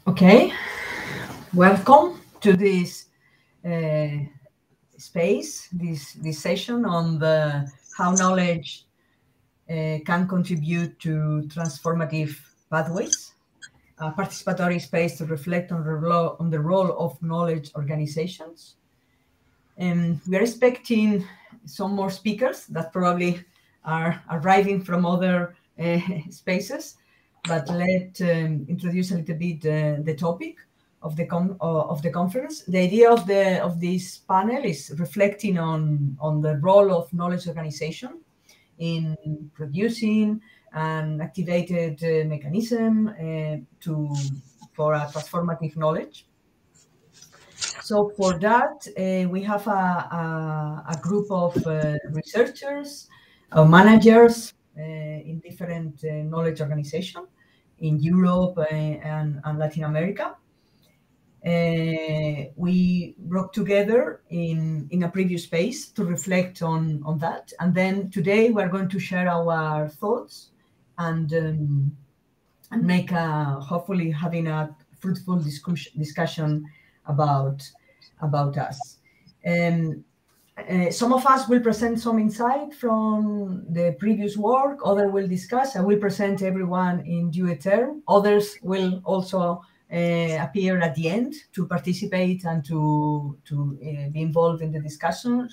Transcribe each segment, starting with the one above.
Okay, welcome to this space, this session on the how knowledge can contribute to transformative pathways, a participatory space to reflect on the role of knowledge organizations. We are expecting some more speakers that probably are arriving from other spaces, but let's introduce a little bit the topic of the conference. The idea of this panel is reflecting on the role of knowledge organization in producing an activated mechanism for a transformative knowledge. So for that, we have a group of researchers, managers in different knowledge organizations in Europe and Latin America. We worked together in a previous space to reflect on that. And then today we're going to share our thoughts and make hopefully having a fruitful discussion about us. Some of us will present some insight from the previous work, others will discuss. I will present everyone in due term. Others will also appear at the end to participate and to be involved in the discussion.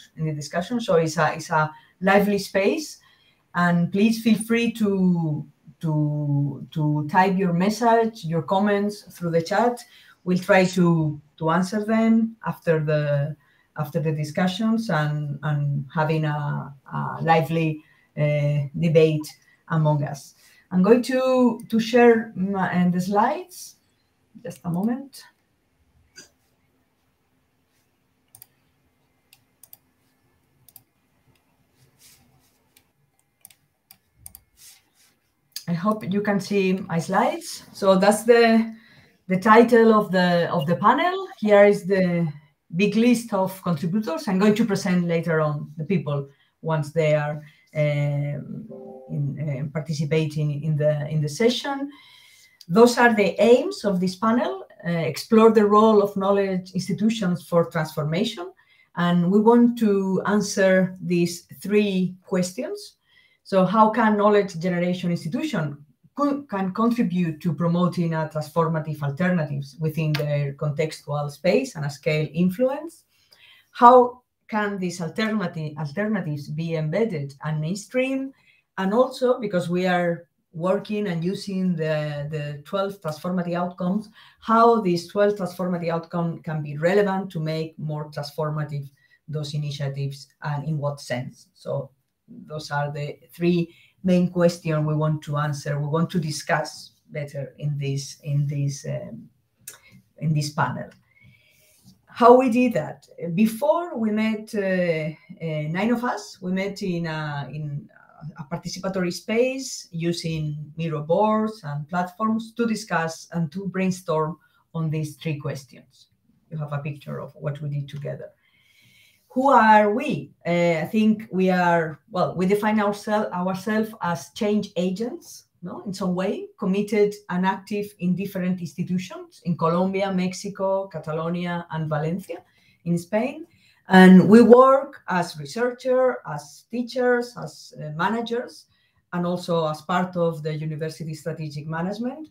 So it's a lively space, and please feel free to type your message, your comments through the chat. We'll try to answer them after the discussions and having a lively debate among us. I'm going to share the slides. Just a moment. I hope you can see my slides. So that's the title of the panel. Here is the big list of contributors. I'm going to present later on the people once they are participating in the session. Those are the aims of this panel: explore the role of knowledge institutions for transformation, and we want to answer these three questions. So, how can knowledge generation institution can contribute to promoting a transformative alternatives within their contextual space and a scale influence? How can these alternatives be embedded and mainstream? And also, because we are working and using the 12 transformative outcomes, how these 12 transformative outcomes can be relevant to make more transformative those initiatives, and in what sense. So those are the three main questions we want to answer. We want to discuss better in this panel. How we did that? Before we met, 9 of us. We met in a participatory space using mirror boards and platforms to discuss and to brainstorm on these three questions. You have a picture of what we did together. Who are we? I think we are, well, we define ourselves as change agents, no? In some way, committed and active in different institutions in Colombia, Mexico, Catalonia, and Valencia in Spain. And we work as researchers, as teachers, as managers, and also as part of the university strategic management,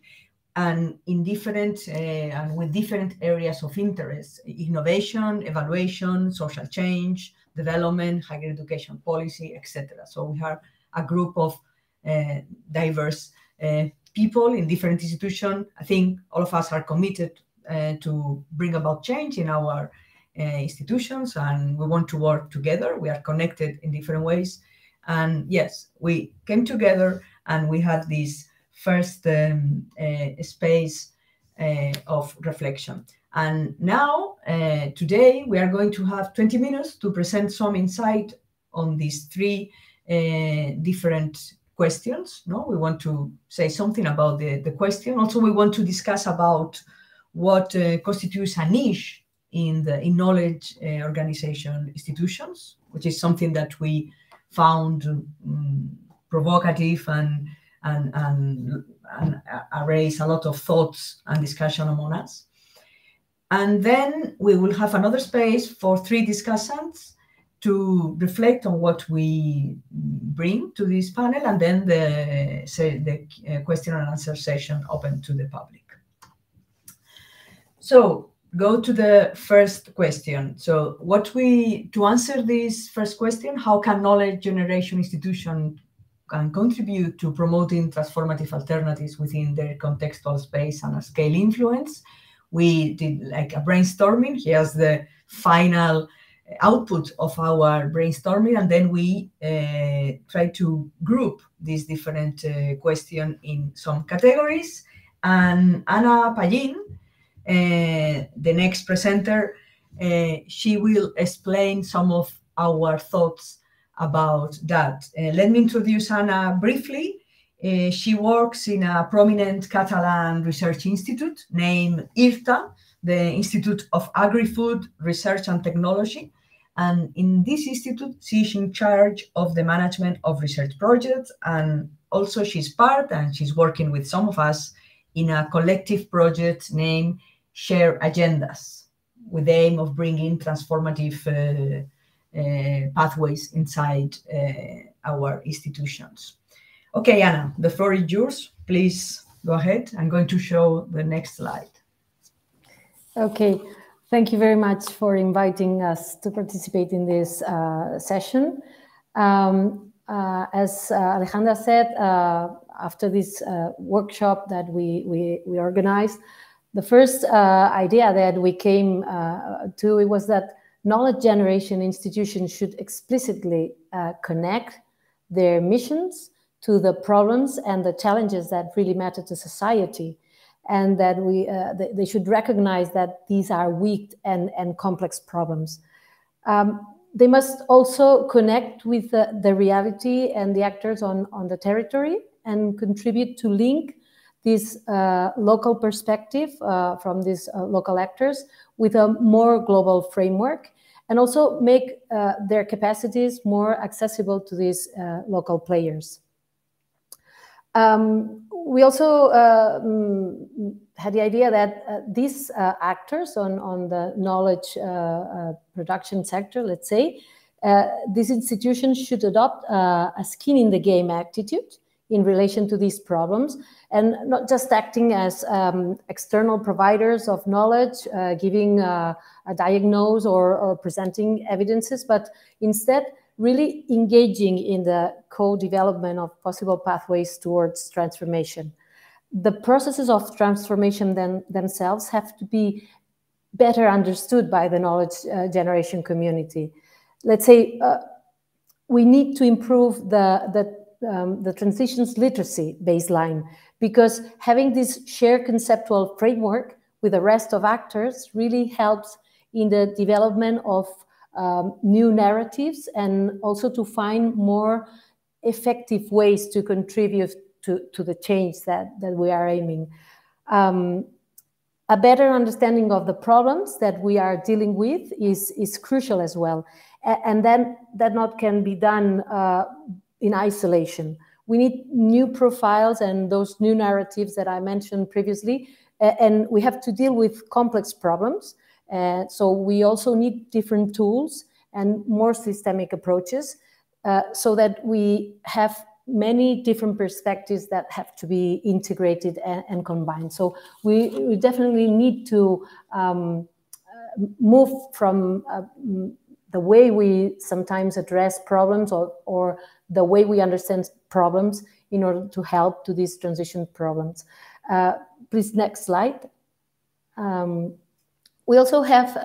and in different and with different areas of interest: innovation, evaluation, social change, development, higher education policy, etc. So we have a group of diverse people in different institutions. I think all of us are committed to bring about change in our institutions, and we want to work together. We are connected in different ways. And yes, we came together and we had this first space of reflection. And now, today, we are going to have 20 minutes to present some insight on these three different questions. No, we want to say something about the question. Also, we want to discuss about what constitutes a niche in knowledge organization institutions, which is something that we found provocative and raise a lot of thoughts and discussion among us. And then we will have another space for 3 discussants to reflect on what we bring to this panel, and then the question and answer session open to the public. So go to the first question. So to answer this first question, how can knowledge generation institutions can contribute to promoting transformative alternatives within their contextual space and scale influence? We did like a brainstorming. Here's the final output of our brainstorming, and then we try to group these different questions in some categories. And Ana Pallín, the next presenter, she will explain some of our thoughts about that. Let me introduce Ana briefly. She works in a prominent Catalan research institute named IRTA, the Institute of Agri-Food Research and Technology. And in this institute, she's in charge of the management of research projects. And also she's part, and she's working with some of us in a collective project named Share Agendas, with the aim of bringing transformative pathways inside our institutions. Okay, Ana, the floor is yours. Please go ahead. I'm going to show the next slide. Okay, thank you very much for inviting us to participate in this session. As Alejandra said, after this workshop that we organized, the first idea that we came to it was that knowledge generation institutions should explicitly connect their missions to the problems and the challenges that really matter to society, and that they should recognize that these are weak and complex problems. They must also connect with the reality and the actors on the territory, and contribute to link this local perspective from these local actors with a more global framework, and also make their capacities more accessible to these local players. We also had the idea that these actors on the knowledge production sector, let's say, these institutions should adopt a skin in the game attitude in relation to these problems, and not just acting as external providers of knowledge, giving a diagnosis or presenting evidences, but instead really engaging in the co-development of possible pathways towards transformation. The processes of transformation themselves have to be better understood by the knowledge generation community. Let's say we need to improve the transitions literacy baseline, because having this shared conceptual framework with the rest of actors really helps in the development of new narratives, and also to find more effective ways to contribute to the change that we are aiming. A better understanding of the problems that we are dealing with is crucial as well. And then that not can be done in isolation. We need new profiles and those new narratives that I mentioned previously, and we have to deal with complex problems. So we also need different tools and more systemic approaches so that we have many different perspectives that have to be integrated and combined. So we definitely need to move from the way we sometimes address problems or the way we understand problems in order to help to these transition problems. Please, next slide. We also have,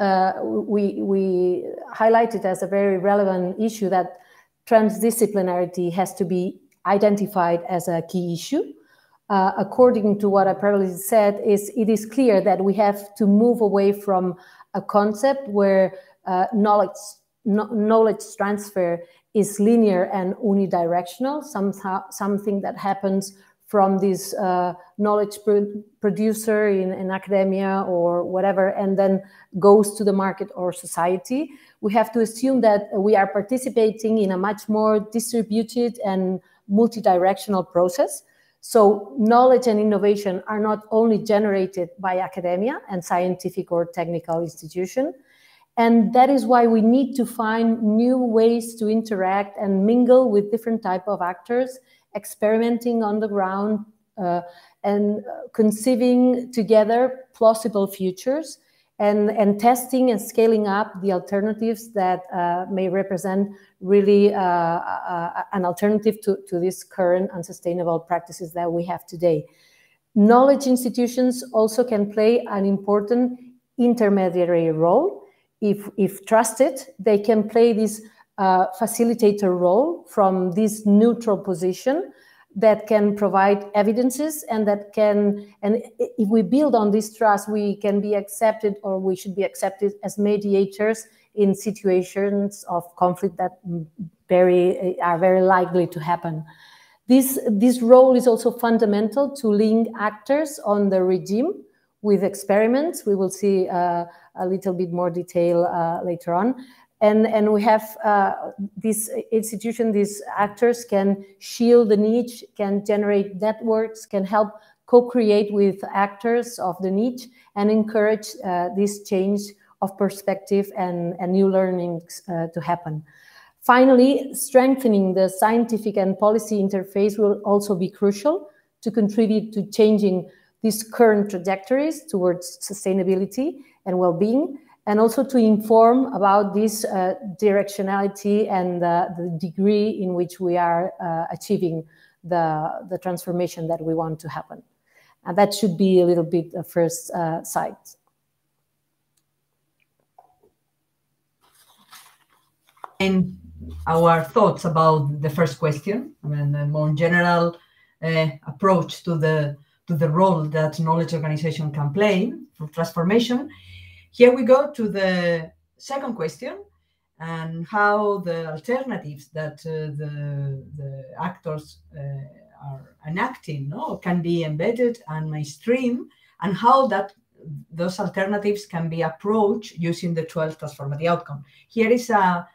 we highlighted as a very relevant issue that transdisciplinarity has to be identified as a key issue. According to what I previously said, it is clear that we have to move away from a concept where knowledge transfer is linear and unidirectional, something that happens from this knowledge producer in academia or whatever, and then goes to the market or society. We have to assume that we are participating in a much more distributed and multidirectional process. So knowledge and innovation are not only generated by academia and scientific or technical institution, and that is why we need to find new ways to interact and mingle with different type of actors, experimenting on the ground and conceiving together plausible futures, and testing and scaling up the alternatives that may represent really an alternative to these current unsustainable practices that we have today. Knowledge institutions also can play an important intermediary role. If trusted, they can play this facilitator role from this neutral position that can provide evidences, and that can, and if we build on this trust, we can be accepted, or we should be accepted as mediators in situations of conflict that are very likely to happen. This role is also fundamental to link actors on the regime with experiments. We will see a little bit more detail later on. And we have this institution, these actors can shield the niche, can generate networks, can help co-create with actors of the niche, and encourage this change of perspective and new learnings to happen. Finally, strengthening the scientific and policy interface will also be crucial to contribute to changing these current trajectories towards sustainability and well-being, and also to inform about this directionality and the degree in which we are achieving the transformation that we want to happen. And that should be a little bit the first side. And our thoughts about the first question, and a more general approach to the role that knowledge organization can play for transformation. Here we go to the second question, and how the alternatives that the actors are enacting can be embedded and mainstream, and how those alternatives can be approached using the 12 transformative outcome. Here is a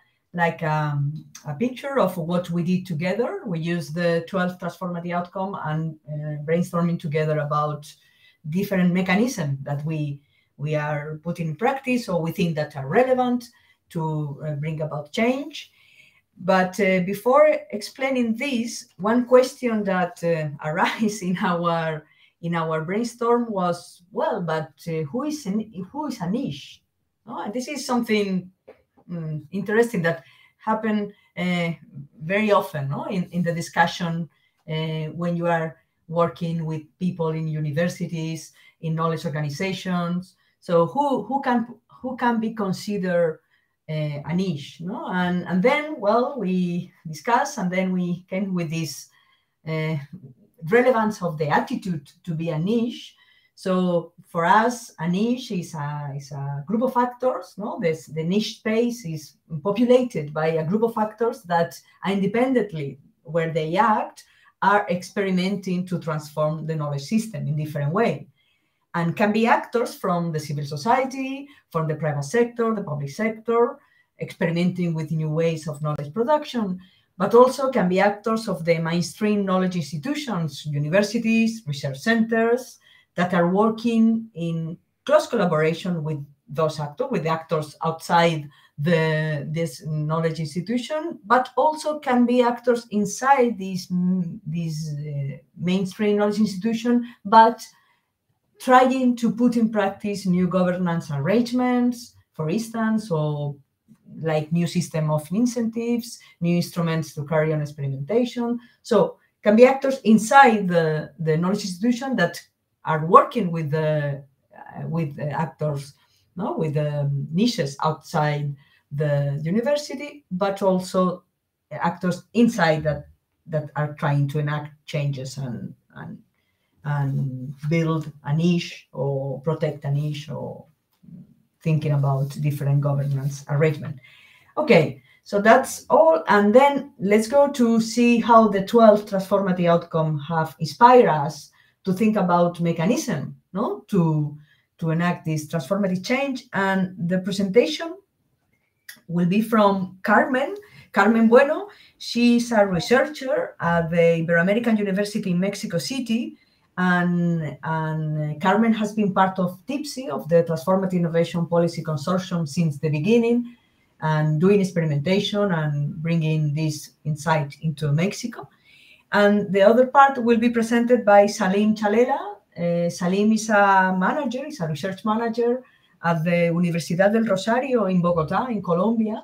picture of what we did together. We used the 12 transformative outcome and brainstorming together about different mechanisms that we are putting in practice, or we think that are relevant to bring about change. But before explaining this, one question that arose in our brainstorm was, well, but who is a niche? And this is something interesting that happen very often in the discussion when you are working with people in universities, in knowledge organizations. So who can be considered a niche? And then, well, we discussed, and then we came with this relevance of the attitude to be a niche. So for us, a niche is a group of actors. The niche space is populated by a group of actors that independently, where they act, are experimenting to transform the knowledge system in different ways. And can be actors from the civil society, from the private sector, the public sector, experimenting with new ways of knowledge production, but also can be actors of the mainstream knowledge institutions, universities, research centers, that are working in close collaboration with those actors, with the actors outside this knowledge institution, but also can be actors inside this mainstream knowledge institution, but trying to put in practice new governance arrangements, for instance, or like new system of incentives, new instruments to carry on experimentation. So can be actors inside the knowledge institution that are working with the actors, with the niches outside the university, but also actors inside that are trying to enact changes and build a niche or protect a niche or thinking about different governance arrangement. Okay, so that's all. And then let's go to see how the 12 transformative outcomes have inspired us to think about mechanism, to enact this transformative change. And the presentation will be from Carmen. Carmen Bueno, she's a researcher at the Ibero-American University in Mexico City, and Carmen has been part of TIPSI, of the Transformative Innovation Policy Consortium, since the beginning, and doing experimentation and bringing this insight into Mexico. And the other part will be presented by Salim Chalela. Salim is a manager, is a research manager at the Universidad del Rosario in Bogotá, in Colombia.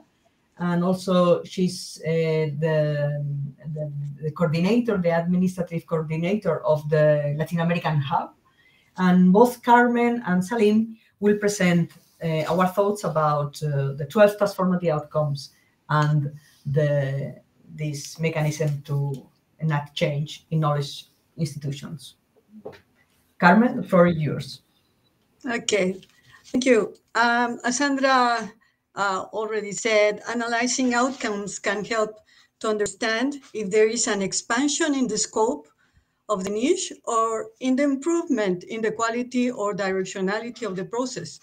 And also she's the coordinator, the administrative coordinator of the Latin American Hub. And both Carmen and Salim will present our thoughts about the 12 transformative outcomes and this mechanism to enact change in knowledge institutions. Carmen, the floor is yours. Okay, thank you. As Sandra already said, analyzing outcomes can help to understand if there is an expansion in the scope of the niche or in the improvement in the quality or directionality of the process.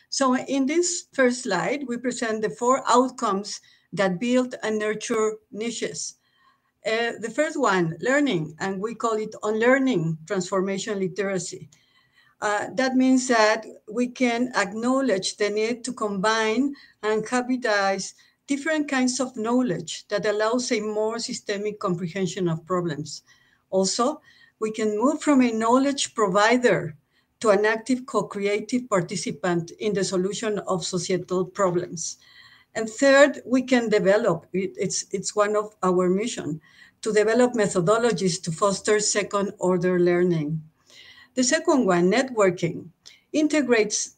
So in this first slide, we present the 4 outcomes that build and nurture niches. The first one, learning, and we call it unlearning transformation literacy. That means that we can acknowledge the need to combine and hybridize different kinds of knowledge that allows a more systemic comprehension of problems. Also, we can move from a knowledge provider to an active co-creative participant in the solution of societal problems. And third, we can develop, it's one of our mission, to develop methodologies to foster second-order learning. The second one, networking, integrates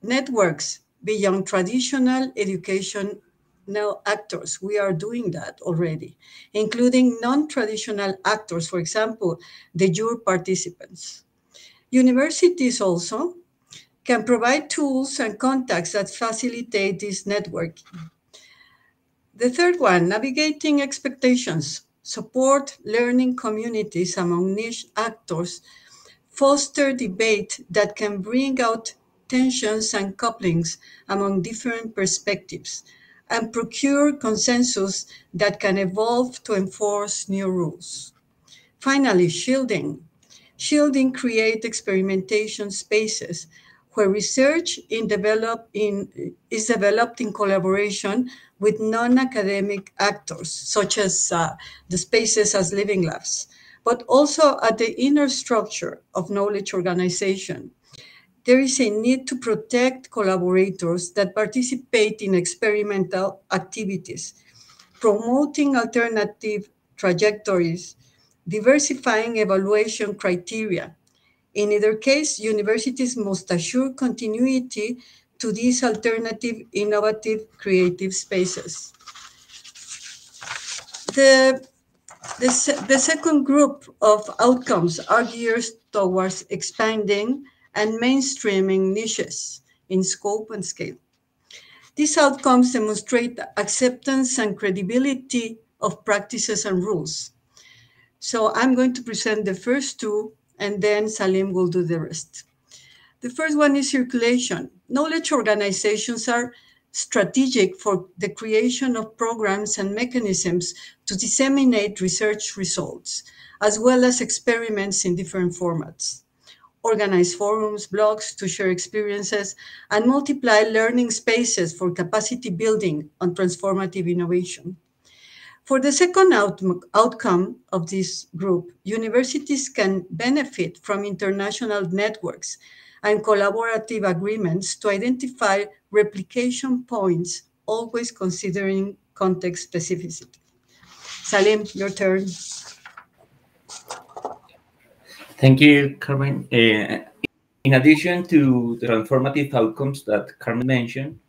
networks beyond traditional educational actors. We are doing that already, including non-traditional actors, for example, de jure participants. Universities also can provide tools and contacts that facilitate this networking. The third one, navigating expectations, support learning communities among niche actors, foster debate that can bring out tensions and couplings among different perspectives, and procure consensus that can evolve to enforce new rules. Finally, shielding. Shielding creates experimentation spaces where research is developed in collaboration with non-academic actors, such as the spaces as living labs, but also at the inner structure of knowledge organization. There is a need to protect collaborators that participate in experimental activities, promoting alternative trajectories, diversifying evaluation criteria. In either case, universities must assure continuity to these alternative, innovative, creative spaces. The second group of outcomes are geared towards expanding and mainstreaming niches in scope and scale. These outcomes demonstrate acceptance and credibility of practices and rules. So I'm going to present the first 2, and then Salim will do the rest. The first one is circulation. Knowledge organizations are strategic for the creation of programs and mechanisms to disseminate research results, as well as experiments in different formats. Organize forums, blogs to share experiences, and multiply learning spaces for capacity building on transformative innovation. For the second outcome of this group, universities can benefit from international networks and collaborative agreements to identify replication points, always considering context specificity. Salim, your turn. Thank you, Carmen. In addition to the transformative outcomes that Carmen mentioned,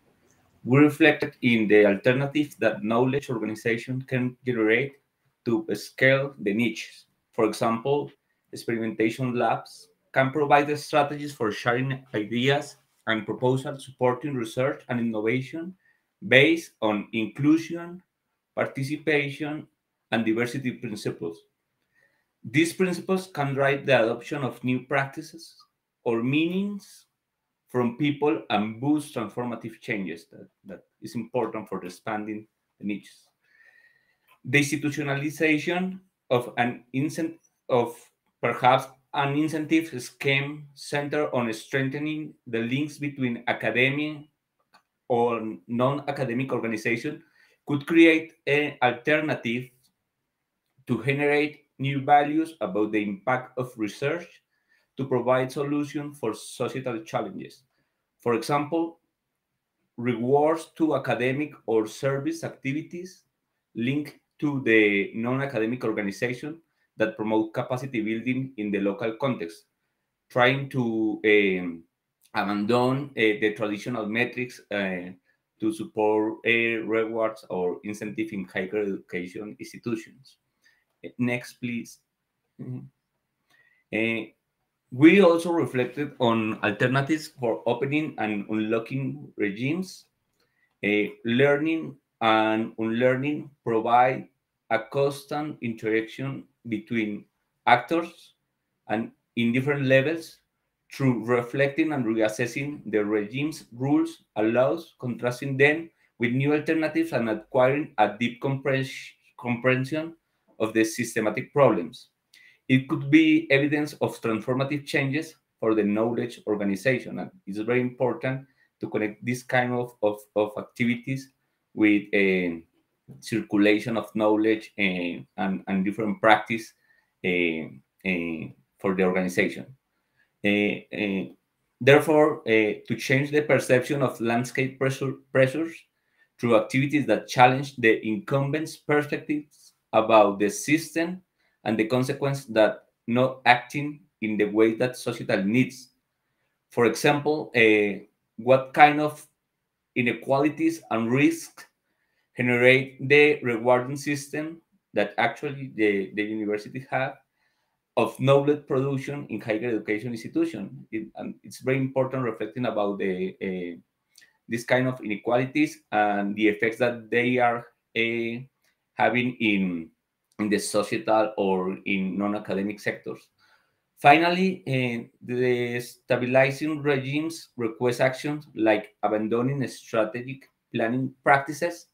we reflected in the alternative that knowledge organization can generate to scale the niches. For example, experimentation labs can provide the strategies for sharing ideas and proposals supporting research and innovation based on inclusion, participation, and diversity principles. These principles can drive the adoption of new practices or meanings from people and boost transformative changes that is important for expanding the niches. the institutionalization of perhaps an incentive scheme centered on strengthening the links between academic or non-academic organizations could create an alternative to generate new values about the impact of research to provide solutions for societal challenges. For example, rewards to academic or service activities linked to the non-academic organization that promote capacity building in the local context, trying to abandon the traditional metrics to support rewards or incentive in higher education institutions. Next, please. We also reflected on alternatives for opening and unlocking regimes. Learning and unlearning provide a constant interaction between actors and in different levels through reflecting and reassessing the regime's rules, allows contrasting them with new alternatives and acquiring a deep comprehension of the systematic problems. It could be evidence of transformative changes for the knowledge organization, and it's very important to connect this kind of activities with a circulation of knowledge and different practice for the organization. Therefore, to change the perception of landscape pressures through activities that challenge the incumbents' perspectives about the system and the consequence that not acting in the way that societal needs. For example, what kind of inequalities and risks generate the rewarding system that actually the universities have of knowledge production in higher education institution. And it's very important reflecting about the this kind of inequalities and the effects that they are having in the societal or in non-academic sectors. Finally, the stabilizing regimes request actions like abandoning strategic planning practices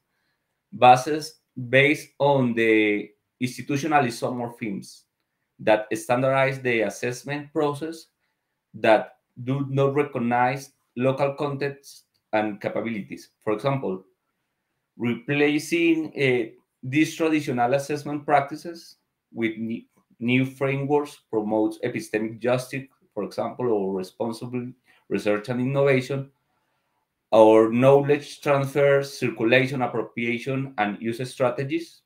based on the institutional isomorphisms that standardize the assessment process, that do not recognize local context and capabilities. For example, replacing these traditional assessment practices with new frameworks promotes epistemic justice, for example, or responsible research and innovation, or knowledge transfer, circulation, appropriation, and use strategies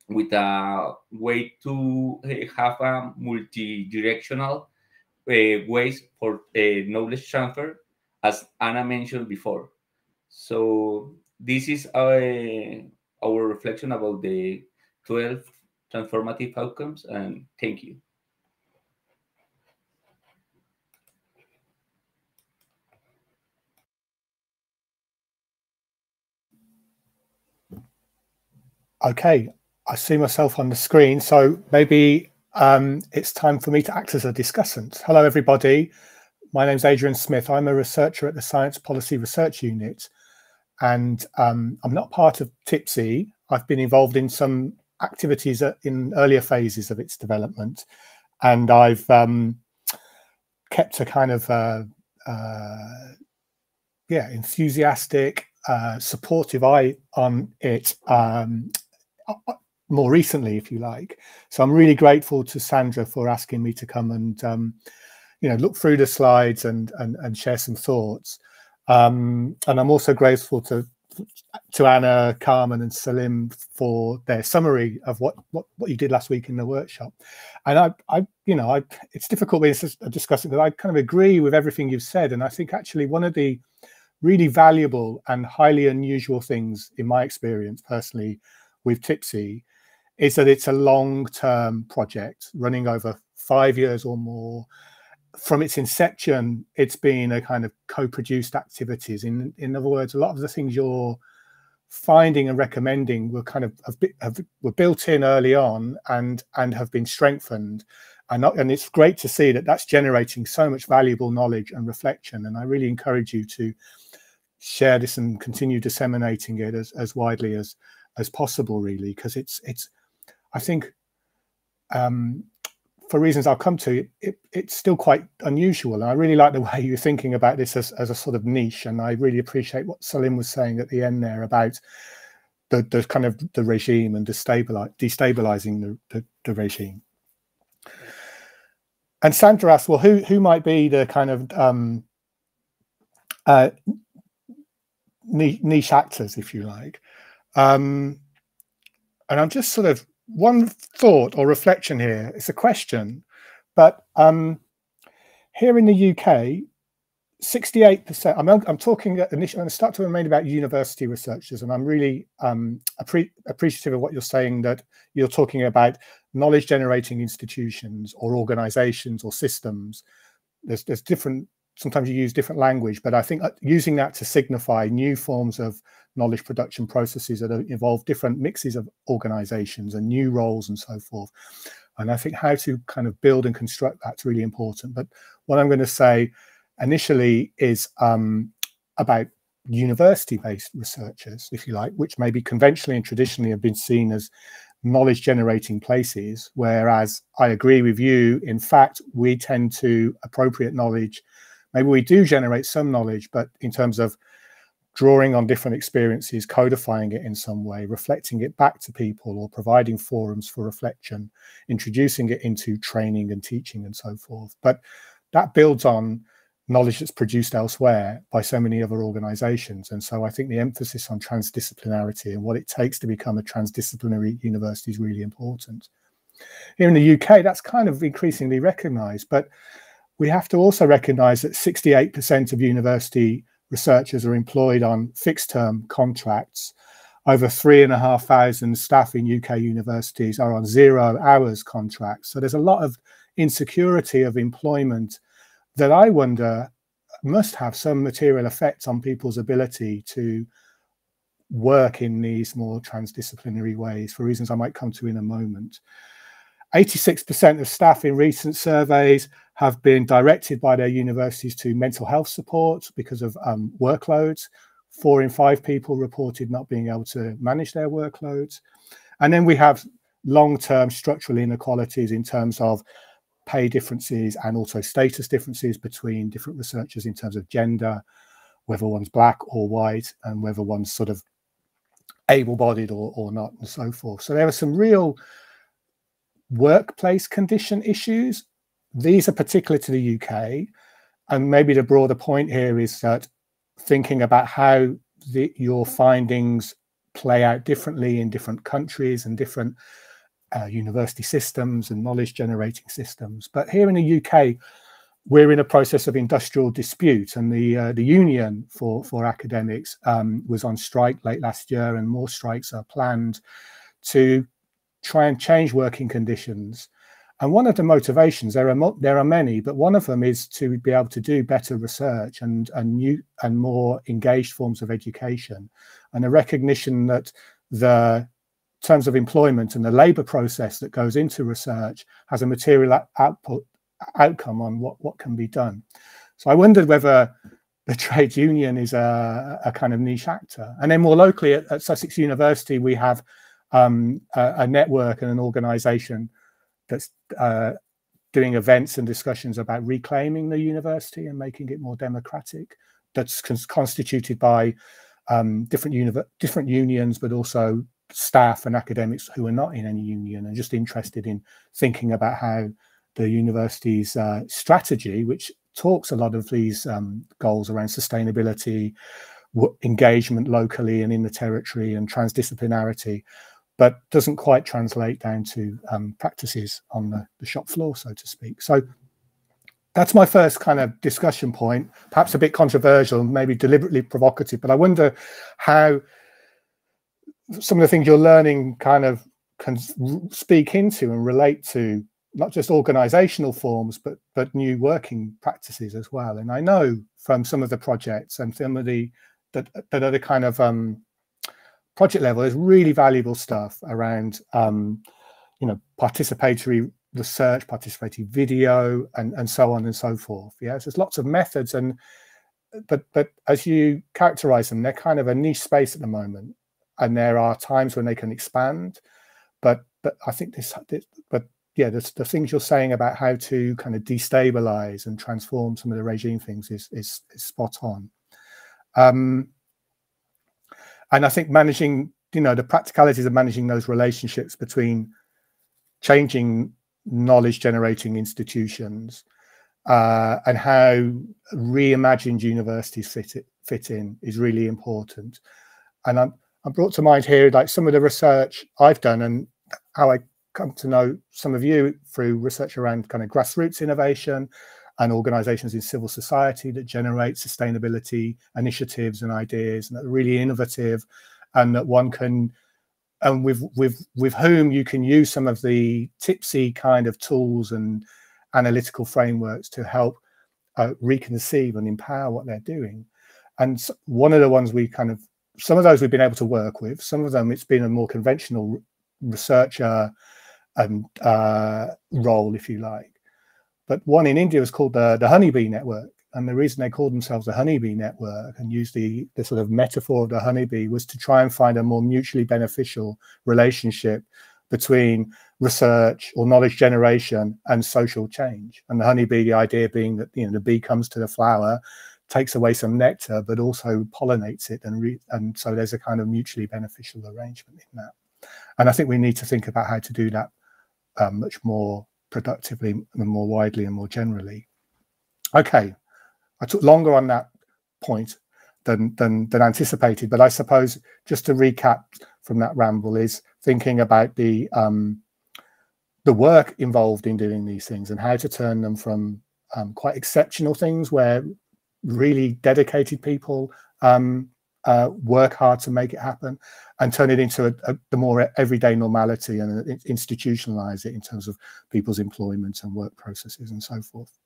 with a way to have a multi-directional ways for knowledge transfer, as Anna mentioned before. So this is our reflection about the 12 transformative outcomes, and thank you. Okay, I see myself on the screen, so maybe it's time for me to act as a discussant. Hello, everybody. My name's Adrian Smith. I'm a researcher at the Science Policy Research Unit, and I'm not part of TIPSI. I've been involved in some activities in earlier phases of its development, and I've kept a kind of enthusiastic, supportive eye on it more recently, if you like. So I'm really grateful to Sandra for asking me to come and look through the slides and share some thoughts. And I'm also grateful to Anna, Carmen, and Salim for their summary of what you did last week in the workshop. And it's difficult when it's discussing, but I kind of agree with everything you've said. And I think actually one of the really valuable and highly unusual things in my experience personally with TIPSI is that it's a long-term project running over 5 years or more. From its inception, it's been a kind of co-produced activities. In other words, a lot of the things you're finding and recommending were kind of were built in early on and have been strengthened. And it's great to see that that's generating so much valuable knowledge and reflection. And I really encourage you to share this and continue disseminating it as widely as as possible, really, because it's I think for reasons I'll come to, it's still quite unusual. And I really like the way you're thinking about this as a sort of niche. And I really appreciate what Salim was saying at the end there about the kind of the regime and destabilizing the regime. And Sandra asked, well, who might be the kind of niche actors, if you like? And I'm just sort of, one thought or reflection here, it's a question, but here in the UK, 68%, I'm talking initially, I'm going to start to remain about university researchers, and I'm really appreciative of what you're saying, that you're talking about knowledge generating institutions or organizations or systems. There's different, sometimes you use different language, but I think using that to signify new forms of knowledge production processes that involve different mixes of organizations and new roles and so forth. And I think how to kind of build and construct that's really important. But what I'm going to say initially is about university-based researchers, if you like, which maybe conventionally and traditionally have been seen as knowledge generating places, whereas I agree with you, in fact, we tend to appropriate knowledge. Maybe we do generate some knowledge, but in terms of drawing on different experiences, codifying it in some way, reflecting it back to people, or providing forums for reflection, introducing it into training and teaching and so forth. But that builds on knowledge that's produced elsewhere by so many other organizations. And so I think the emphasis on transdisciplinarity and what it takes to become a transdisciplinary university is really important. Here in the UK, that's kind of increasingly recognized, but we have to also recognize that 68% of university researchers are employed on fixed-term contracts. Over 3,500 staff in UK universities are on 0 hours contracts. So there's a lot of insecurity of employment that I wonder must have some material effect on people's ability to work in these more transdisciplinary ways, for reasons I might come to in a moment. 86% of staff in recent surveys have been directed by their universities to mental health support because of workloads. 4 in 5 people reported not being able to manage their workloads. And then we have long-term structural inequalities in terms of pay differences and also status differences between different researchers in terms of gender, whether one's black or white, and whether one's sort of able-bodied or not, and so forth. So there are some real workplace condition issues. These are particular to the UK, and maybe the broader point here is that thinking about how your findings play out differently in different countries and different university systems and knowledge generating systems. But here in the UK, we're in a process of industrial dispute, and the union for academics was on strike late last year, and more strikes are planned to try and change working conditions. And one of the motivations, there are many, but one of them is to be able to do better research and new and more engaged forms of education, and a recognition that the terms of employment and the labour process that goes into research has a material outcome on what can be done. So I wondered whether the trade union is a kind of niche actor. And then more locally at Sussex University, we have a network and an organisation that's doing events and discussions about reclaiming the university and making it more democratic. That's constituted by different unions, but also staff and academics who are not in any union and just interested in thinking about how the university's strategy, which talks a lot of these goals around sustainability, engagement locally and in the territory, and transdisciplinarity, but doesn't quite translate down to practices on the shop floor, so to speak. So that's my first kind of discussion point, perhaps a bit controversial, maybe deliberately provocative, but I wonder how some of the things you're learning kind of can speak into and relate to not just organizational forms, but new working practices as well. And I know from some of the projects and some of the that are the kind of project level, there's really valuable stuff around participatory research, participatory video, and so on and so forth. Yeah, so there's lots of methods, but as you characterize them, they're kind of a niche space at the moment. and there are times when they can expand. But I think the things you're saying about how to kind of destabilize and transform some of the regime things is spot on. And I think managing, the practicalities of managing those relationships between changing knowledge generating institutions and how reimagined universities fit in is really important. And I'm brought to mind here, like some of the research I've done and how I come to know some of you through research around kind of grassroots innovation and organizations in civil society that generate sustainability initiatives and ideas and that are really innovative, and that one can, and with whom you can use some of the tipsy kind of tools and analytical frameworks to help reconceive and empower what they're doing. And one of the ones some of those we've been able to work with, some of them it's been a more conventional researcher and role, if you like. But one in India was called the Honeybee Network. And the reason they called themselves the Honeybee Network and used the sort of metaphor of the honeybee was to try and find a more mutually beneficial relationship between research or knowledge generation and social change. And the honeybee, the idea being that the bee comes to the flower, takes away some nectar, but also pollinates it, and so there's a kind of mutually beneficial arrangement in that. And I think we need to think about how to do that much more productively and more widely and more generally. Okay, I took longer on that point than anticipated, but I suppose just to recap from that ramble is thinking about the work involved in doing these things and how to turn them from quite exceptional things where really dedicated people work hard to make it happen, and turn it into the more everyday normality and institutionalize it in terms of people's employment and work processes and so forth.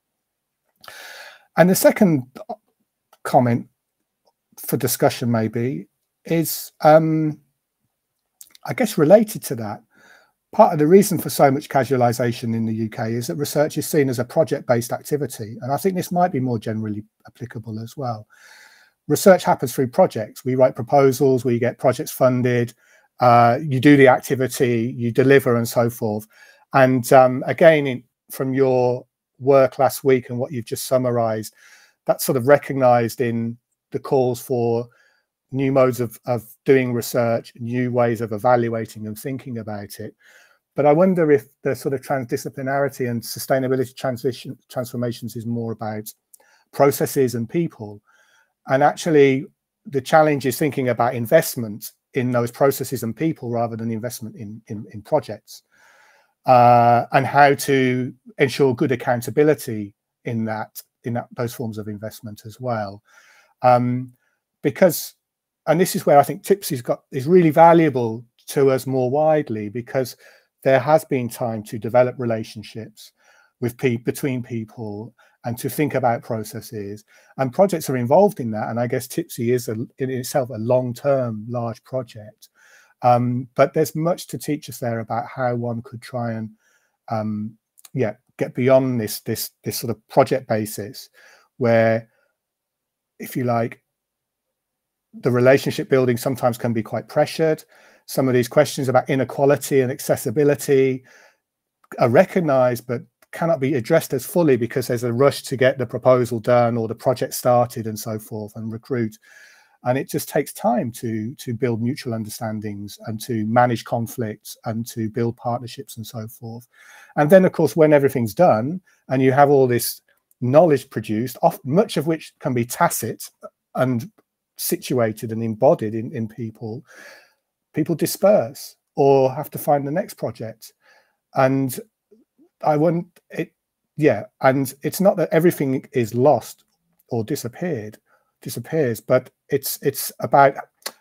And the second comment for discussion maybe is, I guess related to that, part of the reason for so much casualization in the UK is that research is seen as a project-based activity. And I think this might be more generally applicable as well. Research happens through projects. We write proposals, we get projects funded, you do the activity, you deliver and so forth. And again, from your work last week and what you've just summarized, that's sort of recognized in the calls for new modes of doing research, new ways of evaluating and thinking about it. But I wonder if the sort of transdisciplinarity and sustainability transformations is more about processes and people. And actually, the challenge is thinking about investment in those processes and people rather than investment in projects, and how to ensure good accountability in those forms of investment as well. Because, and this is where I think TIPS is really valuable to us more widely, because there has been time to develop relationships between people and to think about processes, and projects are involved in that. And I guess TIPSy is in itself a long-term large project, but there's much to teach us there about how one could try and get beyond this sort of project basis, where, if you like, the relationship building sometimes can be quite pressured. Some of these questions about inequality and accessibility are recognized, but cannot be addressed as fully because there's a rush to get the proposal done or the project started and so forth and recruit. And it just takes time to build mutual understandings and to manage conflicts and to build partnerships and so forth. And then, of course, when everything's done and you have all this knowledge produced, much of which can be tacit and situated and embodied in people disperse or have to find the next project. And and it's not that everything is lost or disappears, but it's about,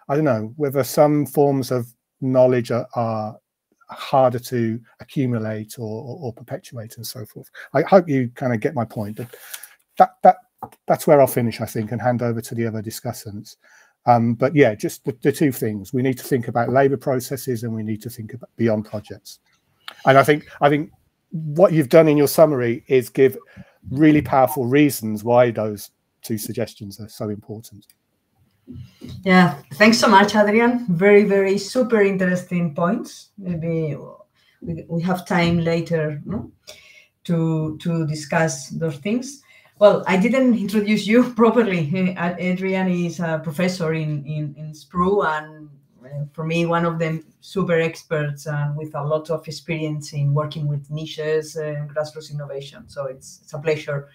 I don't know, whether some forms of knowledge are harder to accumulate or perpetuate and so forth. I hope you kind of get my point. That's where I'll finish, I think, and hand over to the other discussants. But yeah, just the two things. We need to think about labour processes and we need to think about beyond projects. And I think what you've done in your summary is give really powerful reasons why those two suggestions are so important. Yeah, thanks so much, Adrian. Very, very super interesting points. Maybe we have time later, no, to discuss those things. Well, I didn't introduce you properly. Adrian is a professor in SPRU, and for me, one of the super experts with a lot of experience in working with niches and grassroots innovation. So it's a pleasure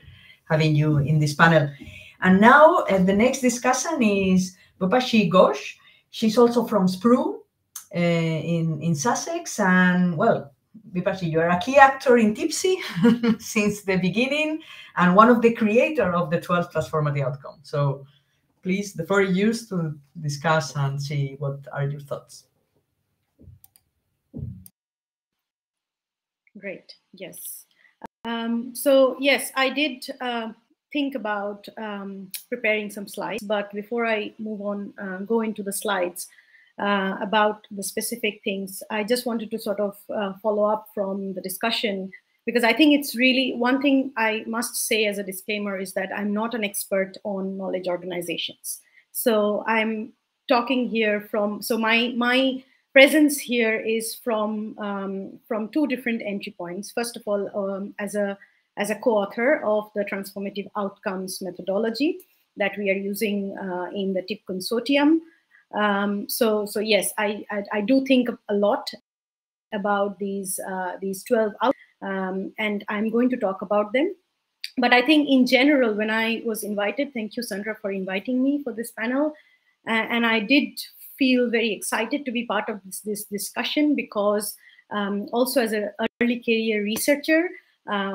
having you in this panel. And now the next discussion is Vipashi Ghosh. She's also from SPRU in Sussex. And well, Vipashi, you are a key actor in TIPSY since the beginning and one of the creators of the 12 transformative outcomes. So please, the floor is yours to discuss and see what are your thoughts. Great, yes. So yes, I did think about preparing some slides, but before I move on, go into the slides about the specific things, I just wanted to sort of follow up from the discussion, because I think it's really one thing I must say as a disclaimer is that I'm not an expert on knowledge organizations. So I'm talking here from, so my presence here is from two different entry points. First of all, as a co-author of the Transformative Outcomes methodology that we are using in the TIP consortium. So yes, I do think a lot about these 12 outcomes, and I'm going to talk about them. But I think in general, when I was invited, thank you, Sandra, for inviting me for this panel, and I did feel very excited to be part of this discussion, because also as an early career researcher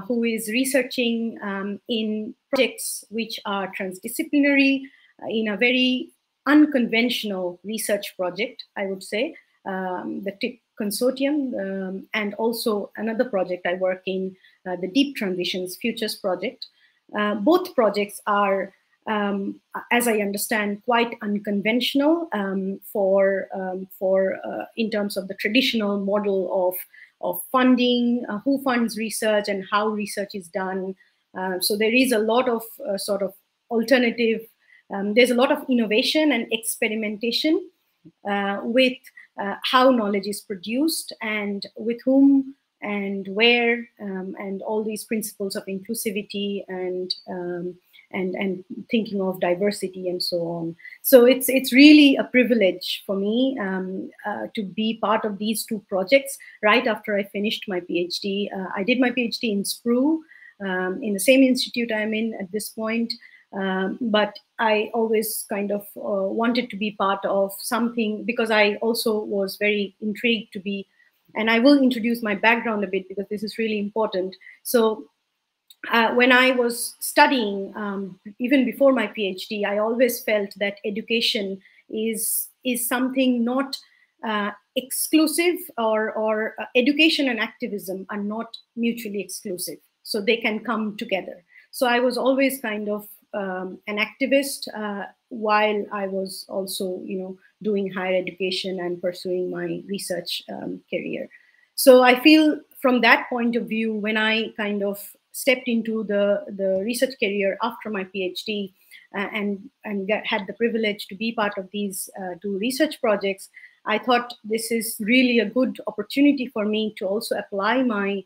who is researching in projects which are transdisciplinary, in a very unconventional research project, I would say, the TIP consortium, and also another project I work in, the Deep Transitions Futures project. Both projects are, as I understand, quite unconventional for in terms of the traditional model of funding, who funds research and how research is done. So there is a lot of sort of alternative, there's a lot of innovation and experimentation with how knowledge is produced and with whom and where, and all these principles of inclusivity and thinking of diversity and so on. So it's really a privilege for me to be part of these two projects right after I finished my PhD. I did my PhD in SPRU, in the same institute I'm in at this point. But I always kind of wanted to be part of something, because I also was very intrigued to be, and I will introduce my background a bit because this is really important. So when I was studying, even before my PhD, I always felt that education is something not exclusive, or education and activism are not mutually exclusive. So they can come together. So I was always kind of an activist while I was also, doing higher education and pursuing my research career. So I feel from that point of view, when I kind of stepped into the research career after my PhD and had the privilege to be part of these two research projects, I thought this is really a good opportunity for me to also apply my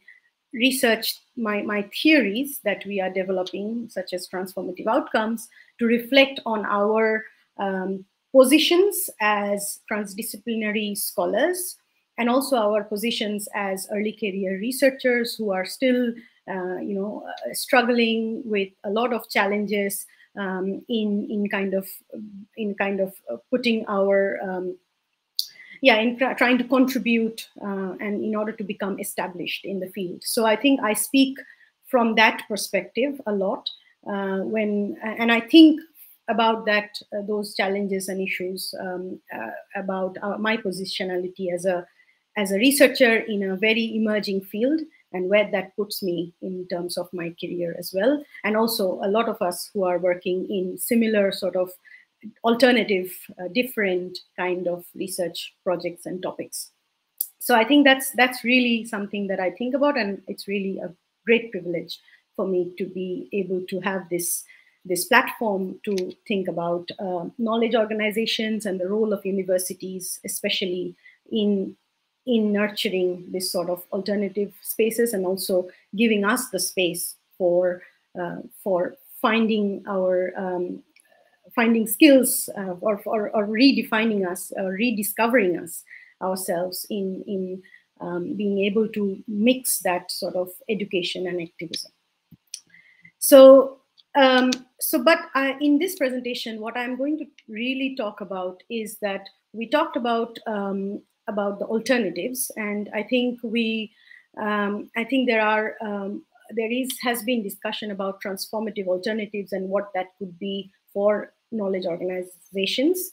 research, my theories that we are developing, such as transformative outcomes, to reflect on our positions as transdisciplinary scholars, and also our positions as early career researchers who are still, struggling with a lot of challenges in kind of putting our in trying to contribute and in order to become established in the field. So I think I speak from that perspective a lot and I think about that, those challenges and issues, about my positionality as a researcher in a very emerging field, and where that puts me in terms of my career as well. And also a lot of us who are working in similar sort of alternative, different kind of research projects and topics. So I think that's really something that I think about, and it's really a great privilege for me to be able to have this this platform to think about knowledge organizations and the role of universities, especially in nurturing this sort of alternative spaces, and also giving us the space for finding our finding skills or redefining us, rediscovering us ourselves in being able to mix that sort of education and activism. So, in this presentation, what I'm going to really talk about is that we talked about the alternatives, and I think has been discussion about transformative alternatives and what that could be for knowledge organizations,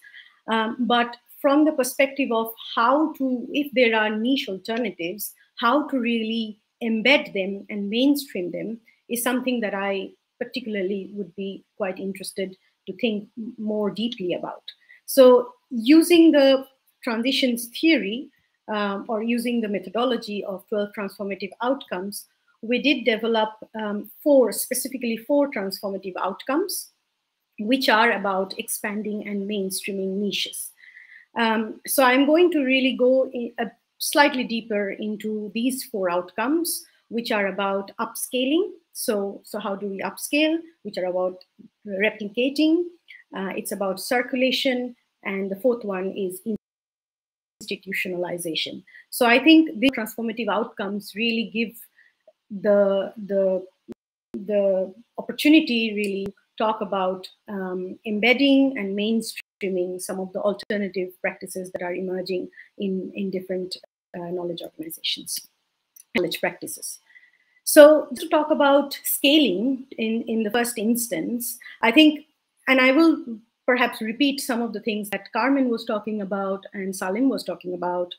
but from the perspective of how to, if there are niche alternatives, how to really embed them and mainstream them is something that I particularly would be quite interested to think more deeply about. So using the transitions theory or using the methodology of 12 transformative outcomes, we did develop specifically four transformative outcomes, which are about expanding and mainstreaming niches. So I'm going to really go slightly deeper into these four outcomes, which are about upscaling. So how do we upscale, which are about replicating, it's about circulation, and the fourth one is institutionalization. So I think the transformative outcomes really give the opportunity really talk about embedding and mainstreaming some of the alternative practices that are emerging in different knowledge organizations, knowledge practices. So to talk about scaling in the first instance, I think, and I will perhaps repeat some of the things that Carmen was talking about and Salim was talking about,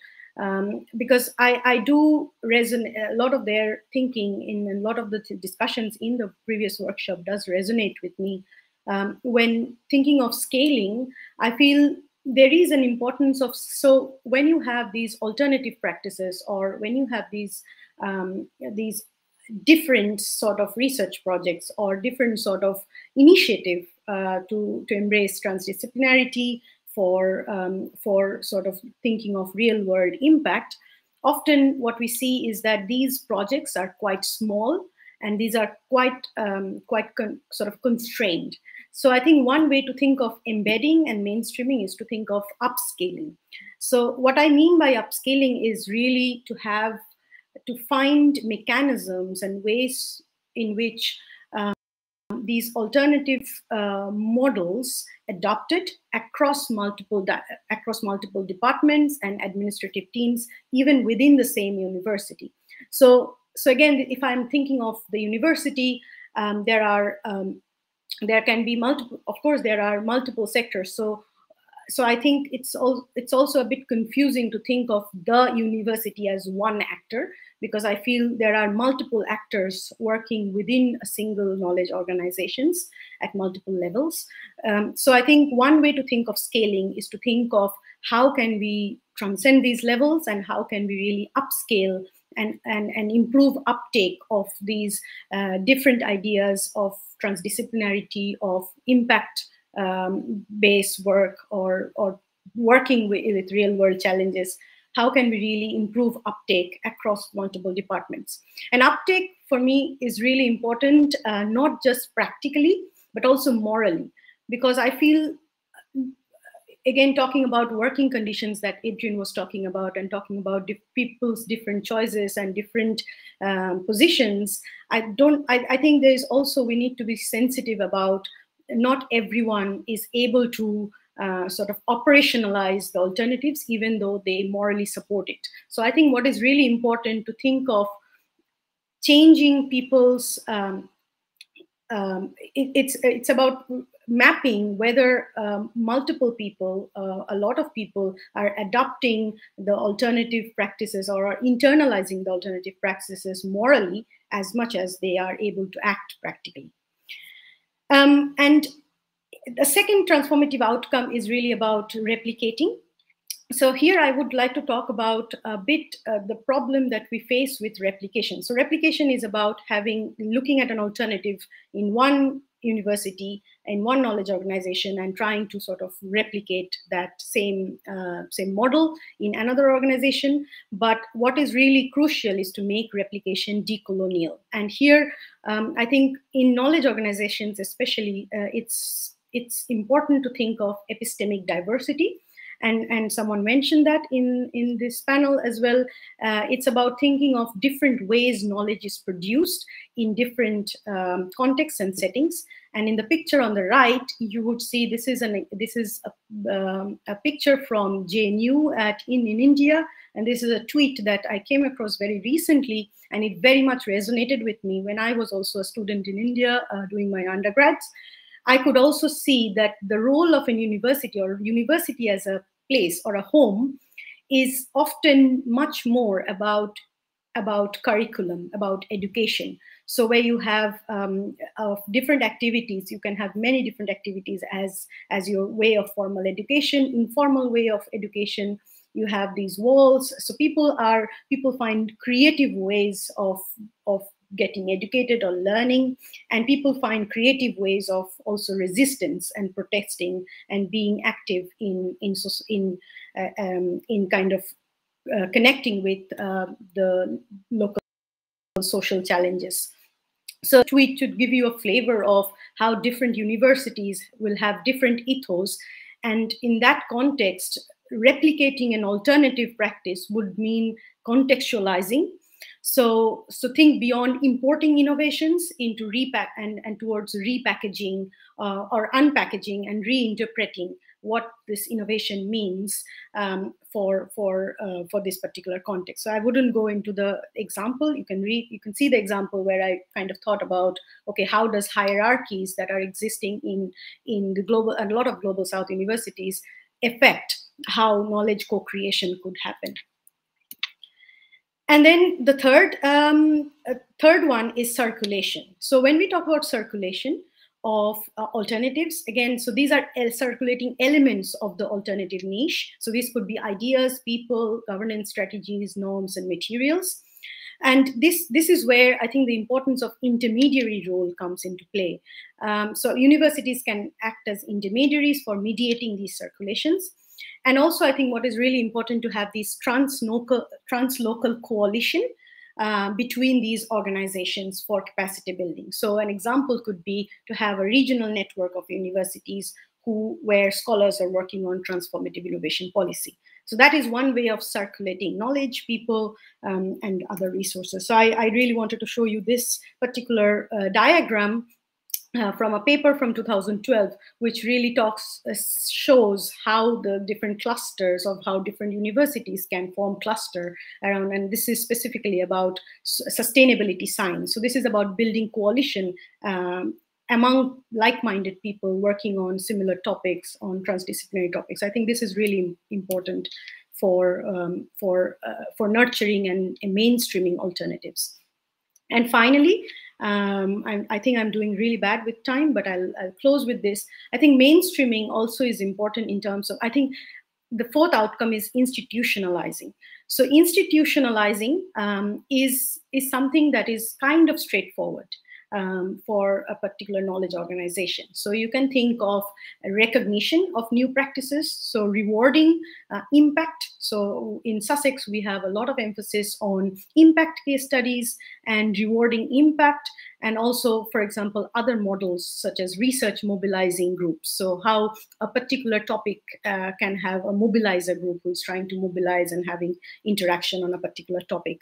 because I do resonate, a lot of their thinking in a lot of the discussions in the previous workshop does resonate with me. When thinking of scaling, I feel there is an importance of, so when you have these alternative practices, or when you have these different sort of research projects or different sort of initiative to embrace transdisciplinarity for sort of thinking of real world impact, often what we see is that these projects are quite small and these are quite sort of constrained. So I think one way to think of embedding and mainstreaming is to think of upscaling. So what I mean by upscaling is really to find mechanisms and ways in which these alternative models adopted across multiple departments and administrative teams, even within the same university. So again, if I'm thinking of the university, there can be multiple. Of course, there are multiple sectors. So I think it's also a bit confusing to think of the university as one actor, because I feel there are multiple actors working within a single knowledge organizations at multiple levels. So I think one way to think of scaling is to think of how can we transcend these levels and how can we really upscale and improve uptake of these different ideas of transdisciplinarity, of impact based work, or working with real world challenges. How can we really improve uptake across multiple departments? And uptake for me is really important, not just practically, but also morally, because I feel, again, talking about working conditions that Adrian was talking about and talking about people's different choices and different positions, I think there is also, we need to be sensitive about not everyone is able to sort of operationalize the alternatives, even though they morally support it. So I think what is really important to think of changing people's, it's about mapping whether multiple people, a lot of people are adopting the alternative practices or are internalizing the alternative practices morally as much as they are able to act practically. And the second transformative outcome is really about replicating. So here I would like to talk about a bit the problem that we face with replication. So replication is about looking at an alternative in one university in one knowledge organization and trying to sort of replicate that same model in another organization. But what is really crucial is to make replication decolonial. And here, I think in knowledge organizations especially, it's important to think of epistemic diversity. And someone mentioned that in this panel as well. It's about thinking of different ways knowledge is produced in different contexts and settings. And in the picture on the right, you would see this is a picture from JNU in India. And this is a tweet that I came across very recently, and it very much resonated with me when I was also a student in India doing my undergrads. I could also see that the role of a university, or university as a place or a home, is often much more about curriculum, about education. So where you have different activities, you can have many different activities as your way of formal education, informal way of education. You have these walls. So people find creative ways of getting educated or learning, and people find creative ways of also resistance and protesting and being active in kind of connecting with the local social challenges. So tweet should give you a flavor of how different universities will have different ethos, and in that context, replicating an alternative practice would mean contextualizing. So think beyond importing innovations into and towards repackaging or unpackaging and reinterpreting what this innovation means for this particular context. So I wouldn't go into the example. You can see the example where I kind of thought about, okay, how does hierarchies that are existing in the global and a lot of global South universities affect how knowledge co-creation could happen. And then the third one is circulation. So when we talk about circulation of alternatives, again, so these are circulating elements of the alternative niche. So these could be ideas, people, governance strategies, norms, and materials. And this is where I think the importance of intermediary role comes into play. So universities can act as intermediaries for mediating these circulations. And also, I think what is really important to have these translocal coalition between these organizations for capacity building. So an example could be to have a regional network of universities where scholars are working on transformative innovation policy. So that is one way of circulating knowledge, people, and other resources. So I really wanted to show you this particular diagram from a paper from 2012, which really shows how the different clusters of how different universities can form cluster around, and this is specifically about sustainability science. So this is about building coalition among like-minded people working on similar topics, on transdisciplinary topics. I think this is really important for nurturing and mainstreaming alternatives. And finally, I think I'm doing really bad with time, but I'll close with this. I think mainstreaming also is important in terms of, I think the fourth outcome is institutionalizing. So institutionalizing is something that is kind of straightforward for a particular knowledge organization. So you can think of a recognition of new practices, so rewarding impact. So in Sussex, we have a lot of emphasis on impact case studies and rewarding impact, and also, for example, other models such as research mobilizing groups. So how a particular topic can have a mobilizer group who's trying to mobilize and having interaction on a particular topic.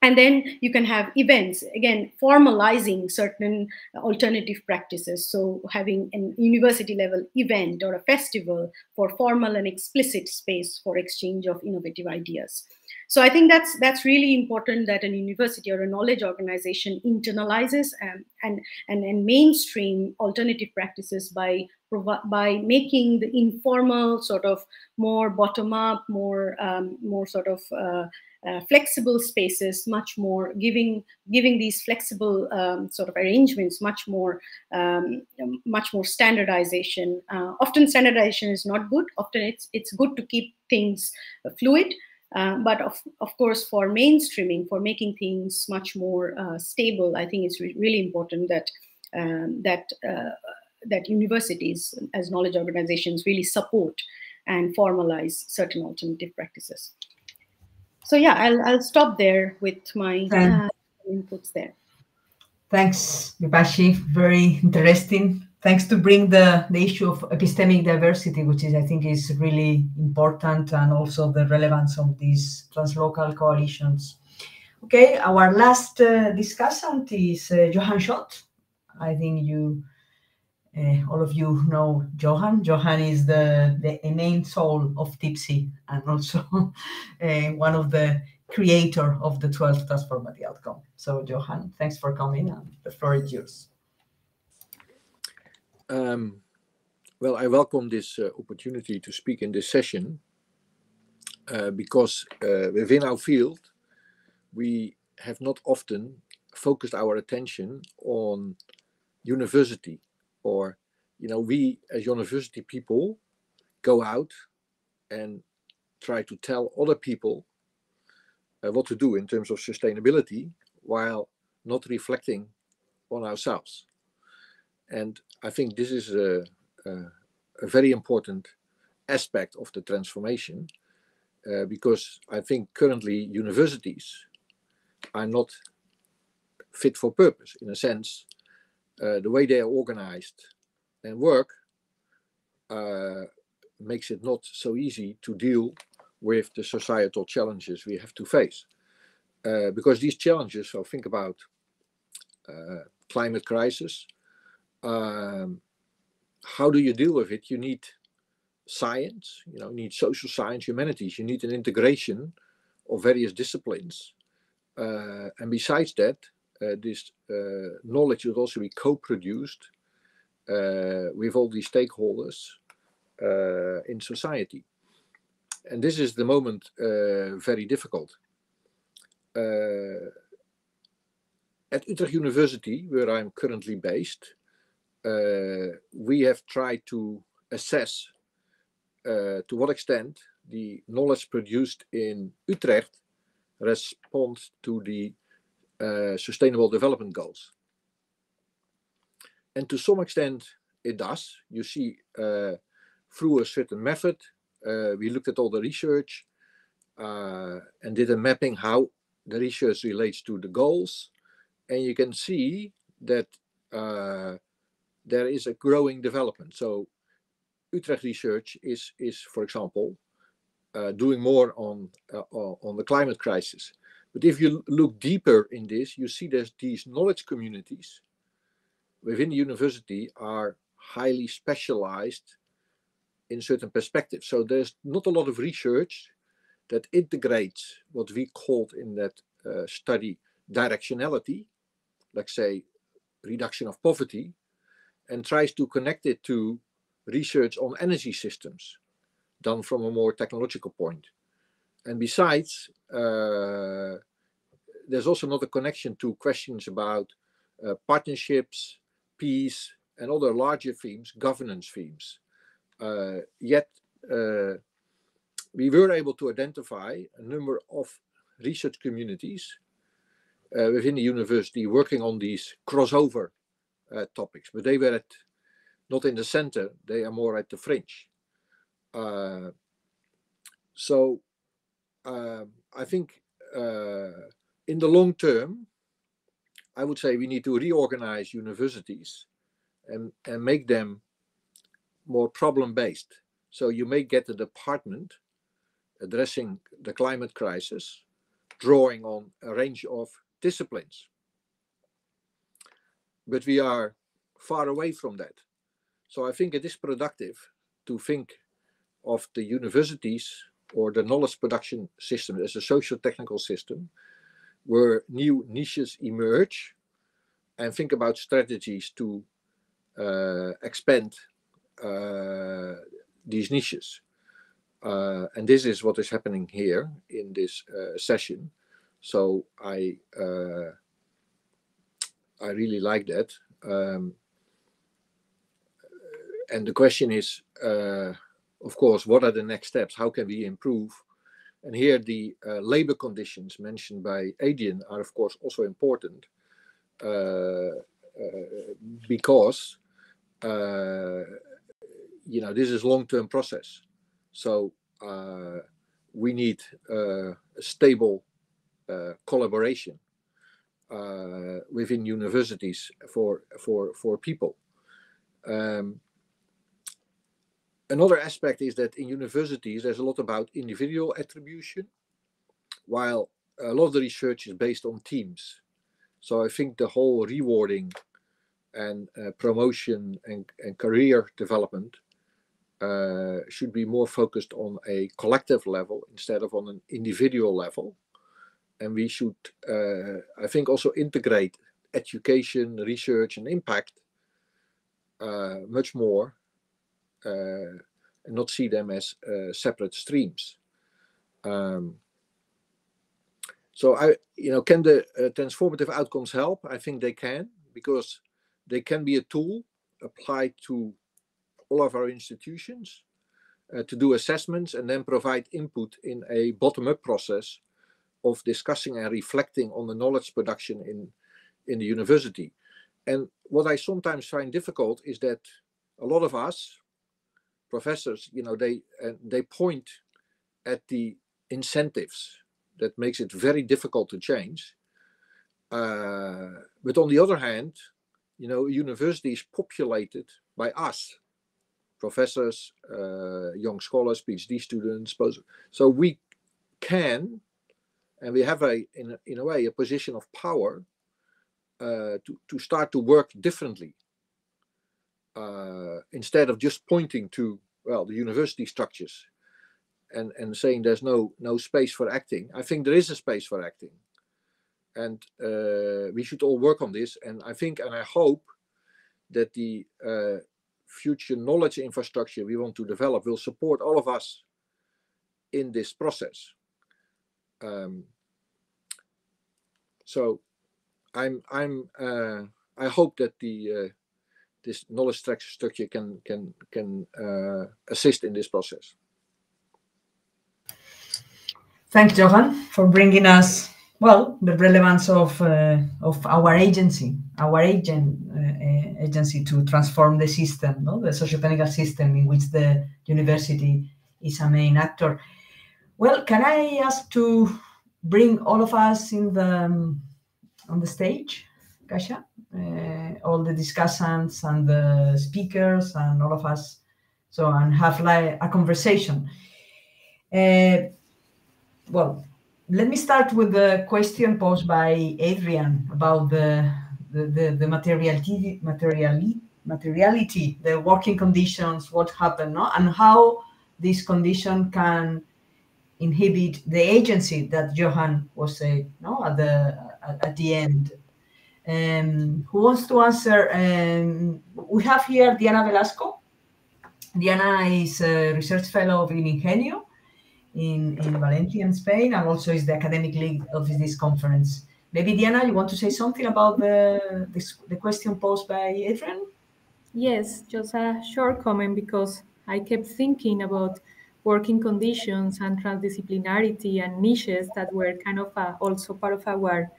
And then you can have events, again, formalizing certain alternative practices. So having a university level event or a festival for formal and explicit space for exchange of innovative ideas. So I think that's really important, that a university or a knowledge organization internalizes and mainstream alternative practices by making the informal sort of more bottom-up, more sort of flexible spaces, much more giving these flexible sort of arrangements much more standardization. Often standardization is not good. Often it's good to keep things fluid. But of course, for mainstreaming, for making things much more stable, I think it's really important that that universities as knowledge organizations really support and formalize certain alternative practices. So yeah, I'll stop there with my inputs there. Thanks, Vipashi. Very interesting. Thanks to bring the issue of epistemic diversity, which is, I think, is really important, and also the relevance of these translocal coalitions. Okay, our last discussant is Johan Schott. I think all of you know Johan. Johan is the main soul of TIPSY, and also one of the creator of the 12th transformative outcome. So Johan, thanks for coming, and the floor is yours. Well, I welcome this opportunity to speak in this session because within our field, we have not often focused our attention on university, or, we as university people go out and try to tell other people what to do in terms of sustainability while not reflecting on ourselves. And I think this is a very important aspect of the transformation, because I think currently universities are not fit for purpose. In a sense, the way they are organized and work makes it not so easy to deal with the societal challenges we have to face. Because these challenges, so think about climate crisis. How do you deal with it? You need science, you need social science, humanities. You need an integration of various disciplines. And besides that, this knowledge would also be co-produced with all these stakeholders in society. And this is the moment very difficult. At Utrecht University, where I'm currently based, we have tried to assess to what extent the knowledge produced in Utrecht responds to the Sustainable Development Goals. And to some extent it does. You see, through a certain method, we looked at all the research and did a mapping how the research relates to the goals. And you can see that there is a growing development. So Utrecht research is for example, doing more on the climate crisis. But if you look deeper in this, you see that these knowledge communities within the university are highly specialized in certain perspectives. So there's not a lot of research that integrates what we called in that study directionality, let's say reduction of poverty, and tries to connect it to research on energy systems done from a more technological point. And besides, there's also another connection to questions about partnerships, peace, and other larger themes, governance themes. Yet, we were able to identify a number of research communities within the university working on these crossover topics, but they were not in the center, they are more at the fringe. So I think in the long term, I would say we need to reorganize universities and make them more problem-based. So you may get a department addressing the climate crisis, drawing on a range of disciplines. But we are far away from that. So I think it is productive to think of the universities or the knowledge production system as a socio-technical system where new niches emerge, and think about strategies to expand these niches. And this is what is happening here in this session. So I really like that. And the question is, of course, what are the next steps? How can we improve? And here the labor conditions mentioned by Adrian are, of course, also important. because this is long-term process. So we need a stable collaboration within universities for people. Another aspect is that in universities there's a lot about individual attribution, while a lot of the research is based on teams. So I think the whole rewarding and promotion and career development should be more focused on a collective level instead of on an individual level. And we should, I think, also integrate education, research, and impact much more, and not see them as separate streams. So can the transformative outcomes help? I think they can, because they can be a tool applied to all of our institutions to do assessments and then provide input in a bottom-up process of discussing and reflecting on the knowledge production in the university. And what I sometimes find difficult is that a lot of us professors, they point at the incentives that makes it very difficult to change. But on the other hand, university is populated by us, professors, young scholars, PhD students. So we can, and we have in a way a position of power to start to work differently, instead of just pointing to the university structures and saying there's no space for acting. I think there is a space for acting, and we should all work on this. And I think and I hope that the future knowledge infrastructure we want to develop will support all of us in this process. So I hope that this knowledge structure can assist in this process. Thanks, Johan, for bringing us the relevance of our agency to transform the system, the socio-technical system in which the university is a main actor. Well, can I ask to bring all of us on the stage, Kasia? All the discussants and the speakers and all of us, and have like a conversation. Well, let me start with the question posed by Adrian about the materiality, the working conditions, what happened, and how this condition can inhibit the agency that Johan was saying, at the end. Who wants to answer? We have here Diana Velasco. Diana is a research fellow in Ingenio in Valencia, in Spain, and also is the academic lead of this conference. Maybe, Diana, you want to say something about the question posed by Adrian? Yes, just a short comment, because I kept thinking about working conditions and transdisciplinarity and niches that were kind of also part of our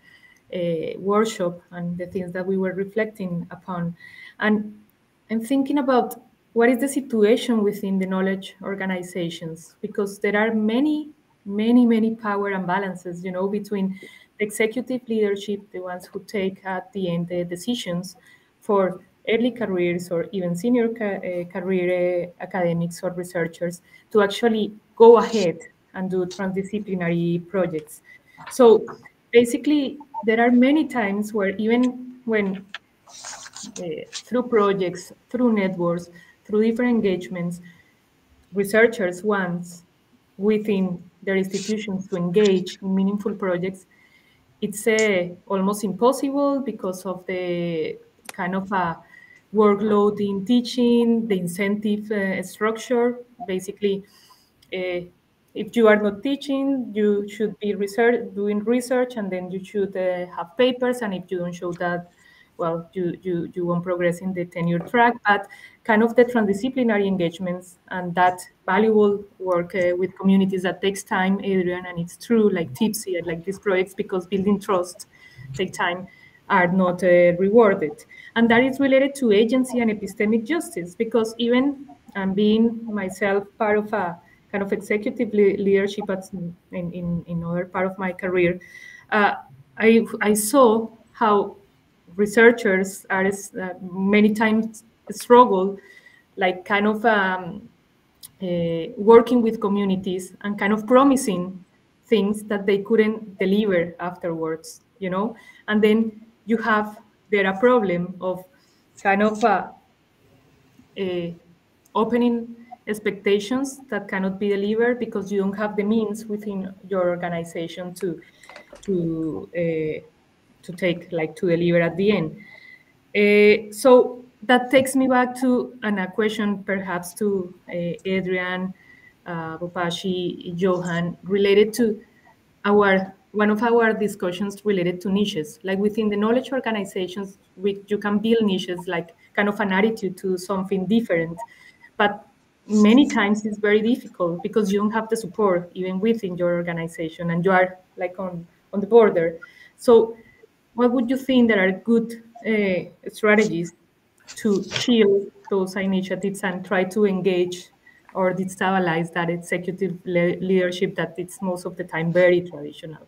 workshop and the things that we were reflecting upon. And I'm thinking about what is the situation within the knowledge organizations, because there are many power imbalances, between the executive leadership, the ones who take at the end the decisions for early careers or even senior career academics or researchers, to actually go ahead and do transdisciplinary projects. So basically, there are many times where even when through projects, through networks, through different engagements, researchers want within their institutions to engage in meaningful projects, it's almost impossible because of the kind of workload in teaching, the incentive structure. Basically, if you are not teaching, you should be doing research, and then you should have papers. And if you don't show that, well, you won't progress in the tenure track. But kind of the transdisciplinary engagements and that valuable work with communities that takes time, Adrian, and it's true, like TIPSI, like these projects, because building trust take time. are not rewarded. And that is related to agency and epistemic justice, because even being myself part of a kind of executive leadership in other part of my career, I saw how researchers are many times struggle, like kind of working with communities and kind of promising things that they couldn't deliver afterwards, you know? And then you have there a problem of kind of opening expectations that cannot be delivered because you don't have the means within your organization to take, like, to deliver at the end. So that takes me back to a question perhaps to Adrian, Bupashi, Johan, related to one of our discussions related to niches. Like within the knowledge organizations, you can build niches, like kind of an attitude to something different. But many times it's very difficult because you don't have the support even within your organization and you are like on the border. So what would you think that are good strategies to shield those initiatives and try to engage or destabilize that executive leadership that it's most of the time very traditional?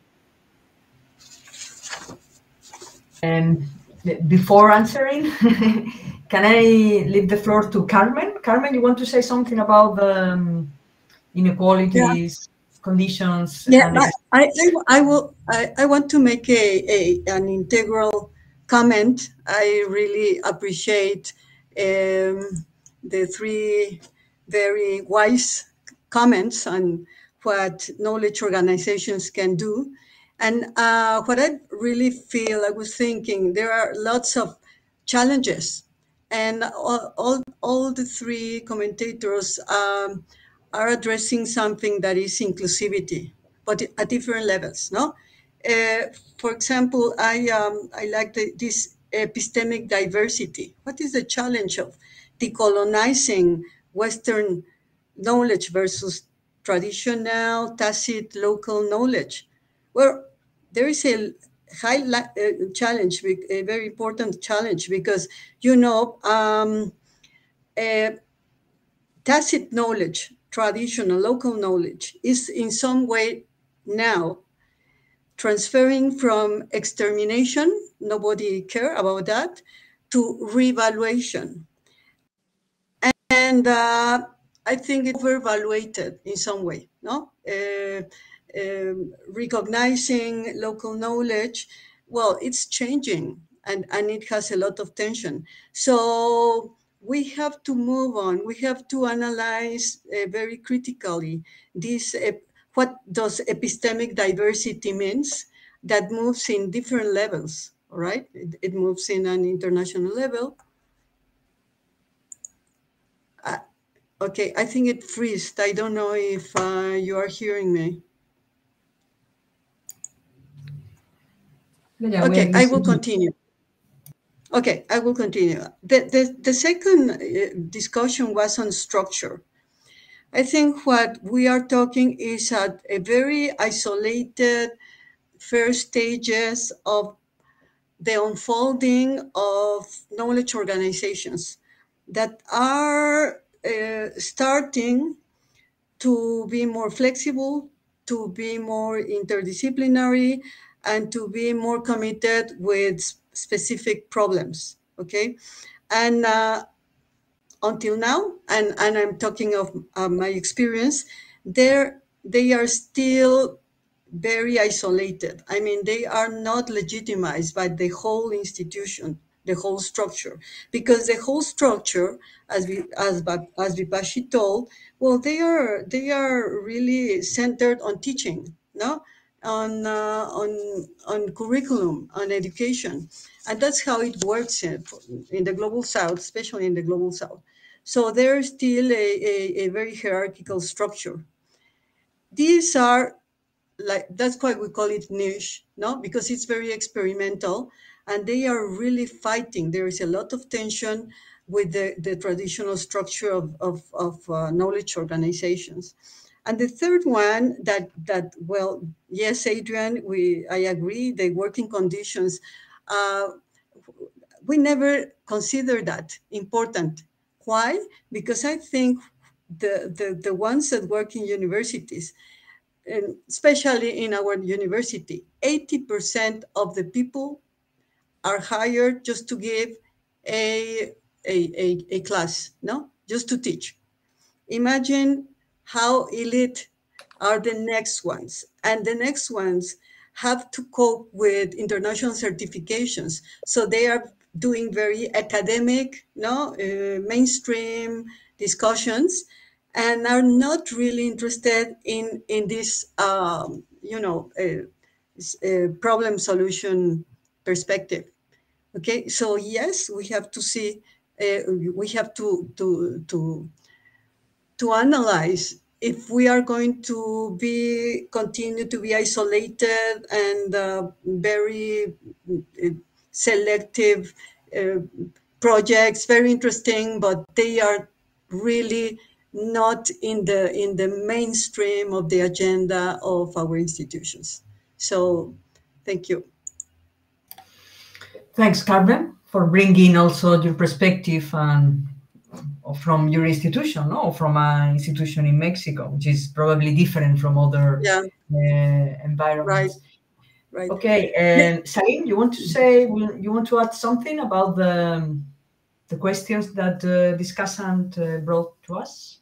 Before answering, can I leave the floor to Carmen? Carmen, you want to say something about the inequalities, conditions? Yeah, I want to make an integral comment. I really appreciate the three very wise comments on what knowledge organizations can do. And what I really feel, I was thinking, there are lots of challenges. And all the three commentators are addressing something that is inclusivity, but at different levels, no? For example, I like this epistemic diversity. What is the challenge of decolonizing Western knowledge versus traditional, tacit, local knowledge? Well, there is a high challenge, a very important challenge, because, tacit knowledge, traditional, local knowledge, is in some way now transferring from extermination, nobody care about that, to revaluation. And I think it's overvaluated in some way, no? Recognizing local knowledge, well, it's changing and it has a lot of tension. So we have to move on. We have to analyze very critically this, what does epistemic diversity means, that moves in different levels, all right? It moves in an international level. Okay, I think it freezed. I don't know if you are hearing me. Yeah, okay, I will continue. Okay, I will continue. The second discussion was on structure. I think what we are talking is at a very isolated first stages of the unfolding of knowledge organizations that are starting to be more flexible, to be more interdisciplinary, and to be more committed with specific problems, okay? And until now, and I'm talking of my experience, they are still very isolated. I mean, they are not legitimized by the whole institution, the whole structure, because the whole structure, as Vipashi told, well, they are really centered on teaching, no, on curriculum, on education, and that's how it works in the global South, especially in the global South. So there's still a very hierarchical structure. These are like, that's why we call it niche, no? Because it's very experimental, and they are really fighting. There is a lot of tension with the traditional structure of knowledge organizations. And the third one well, yes, Adrian, I agree, the working conditions we never consider that important. Why? Because I think the ones that work in universities, and especially in our university, 80% of the people are hired just to give a class, no? Just to teach. Imagine how elite are the next ones. And the next ones have to cope with international certifications. So they are doing very academic, no, mainstream discussions, and are not really interested in this, problem solution perspective. Okay, so yes, we have to see, we have to analyze if we are going to continue to be isolated and very selective projects, very interesting, but they are really not in the mainstream of the agenda of our institutions. So, thank you. Thanks, Carmen, for bringing also your perspective and from your institution, no, from an institution in Mexico, which is probably different from other environments. Right. Okay, and Salim, you want to add something about the questions that discussant brought to us?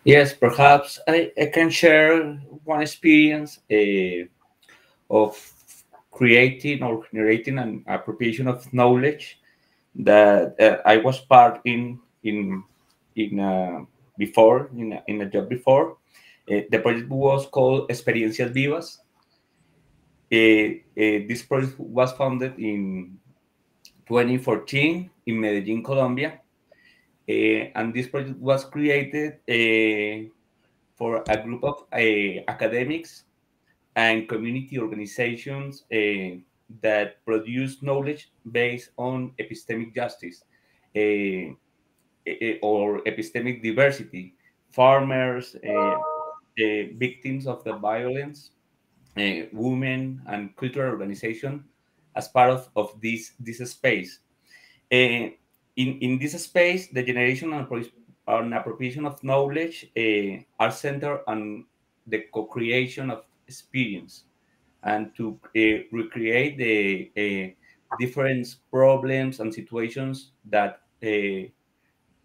Yes, perhaps I can share one experience of creating or generating an appropriation of knowledge that I was part in a job before. The project was called Experiencias Vivas. This project was founded in 2014 in Medellin, Colombia. And this project was created for a group of academics and community organizations that produce knowledge based on epistemic justice or epistemic diversity, farmers, victims of the violence, women, and cultural organization as part of this space. In this space, the generation and appropriation of knowledge are centered on the co-creation of experience and to recreate the different problems and situations that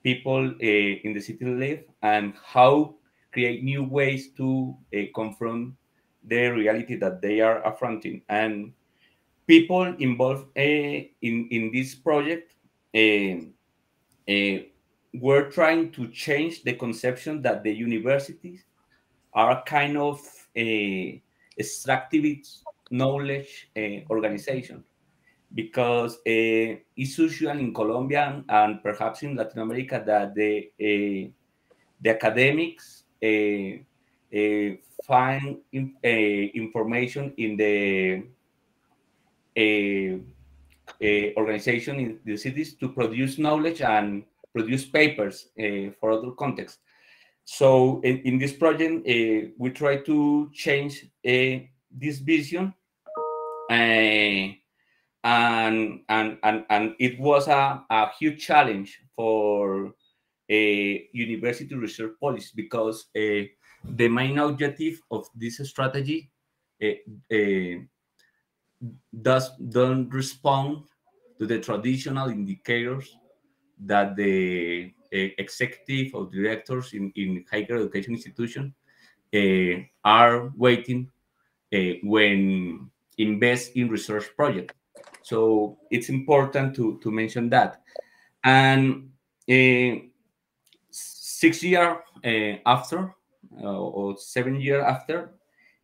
people in the city live, and how create new ways to confront the reality that they are affronting. And people involved in this project were trying to change the conception that the universities are a kind of extractivist knowledge organization, because it's usual in Colombia and perhaps in Latin America that the academics find information in the organization in the cities to produce knowledge and produce papers for other contexts. So in this project, we try to change this vision, and it was a huge challenge for university research policy, because the main objective of this strategy don't respond to the traditional indicators that the executive or directors in higher education institutions are waiting when invest in research projects. So it's important to mention that. And 6 years after, or 7 years after,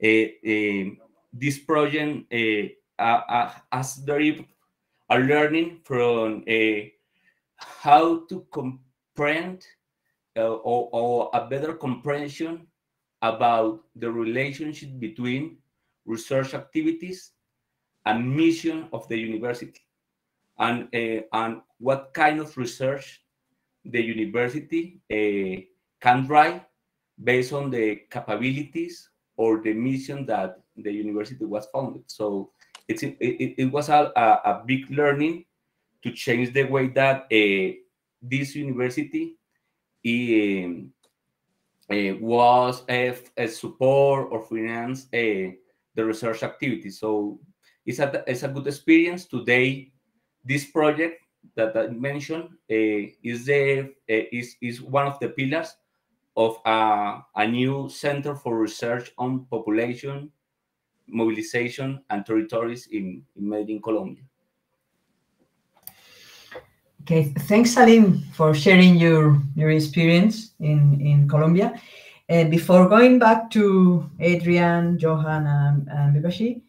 this project has derived a learning from how to comprehend or a better comprehension about the relationship between research activities and mission of the university, and what kind of research the university can drive based on the capabilities or the mission that the university was founded. So it was a big learning to change the way that this university was a support or finance the research activity. So it's a good experience. Today, this project that I mentioned is one of the pillars of a new center for research on population, mobilization, and territories in Medellin, Colombia. Okay, thanks, Salim, for sharing your experience in Colombia. Before going back to Adrian, Johan, and Bibashi,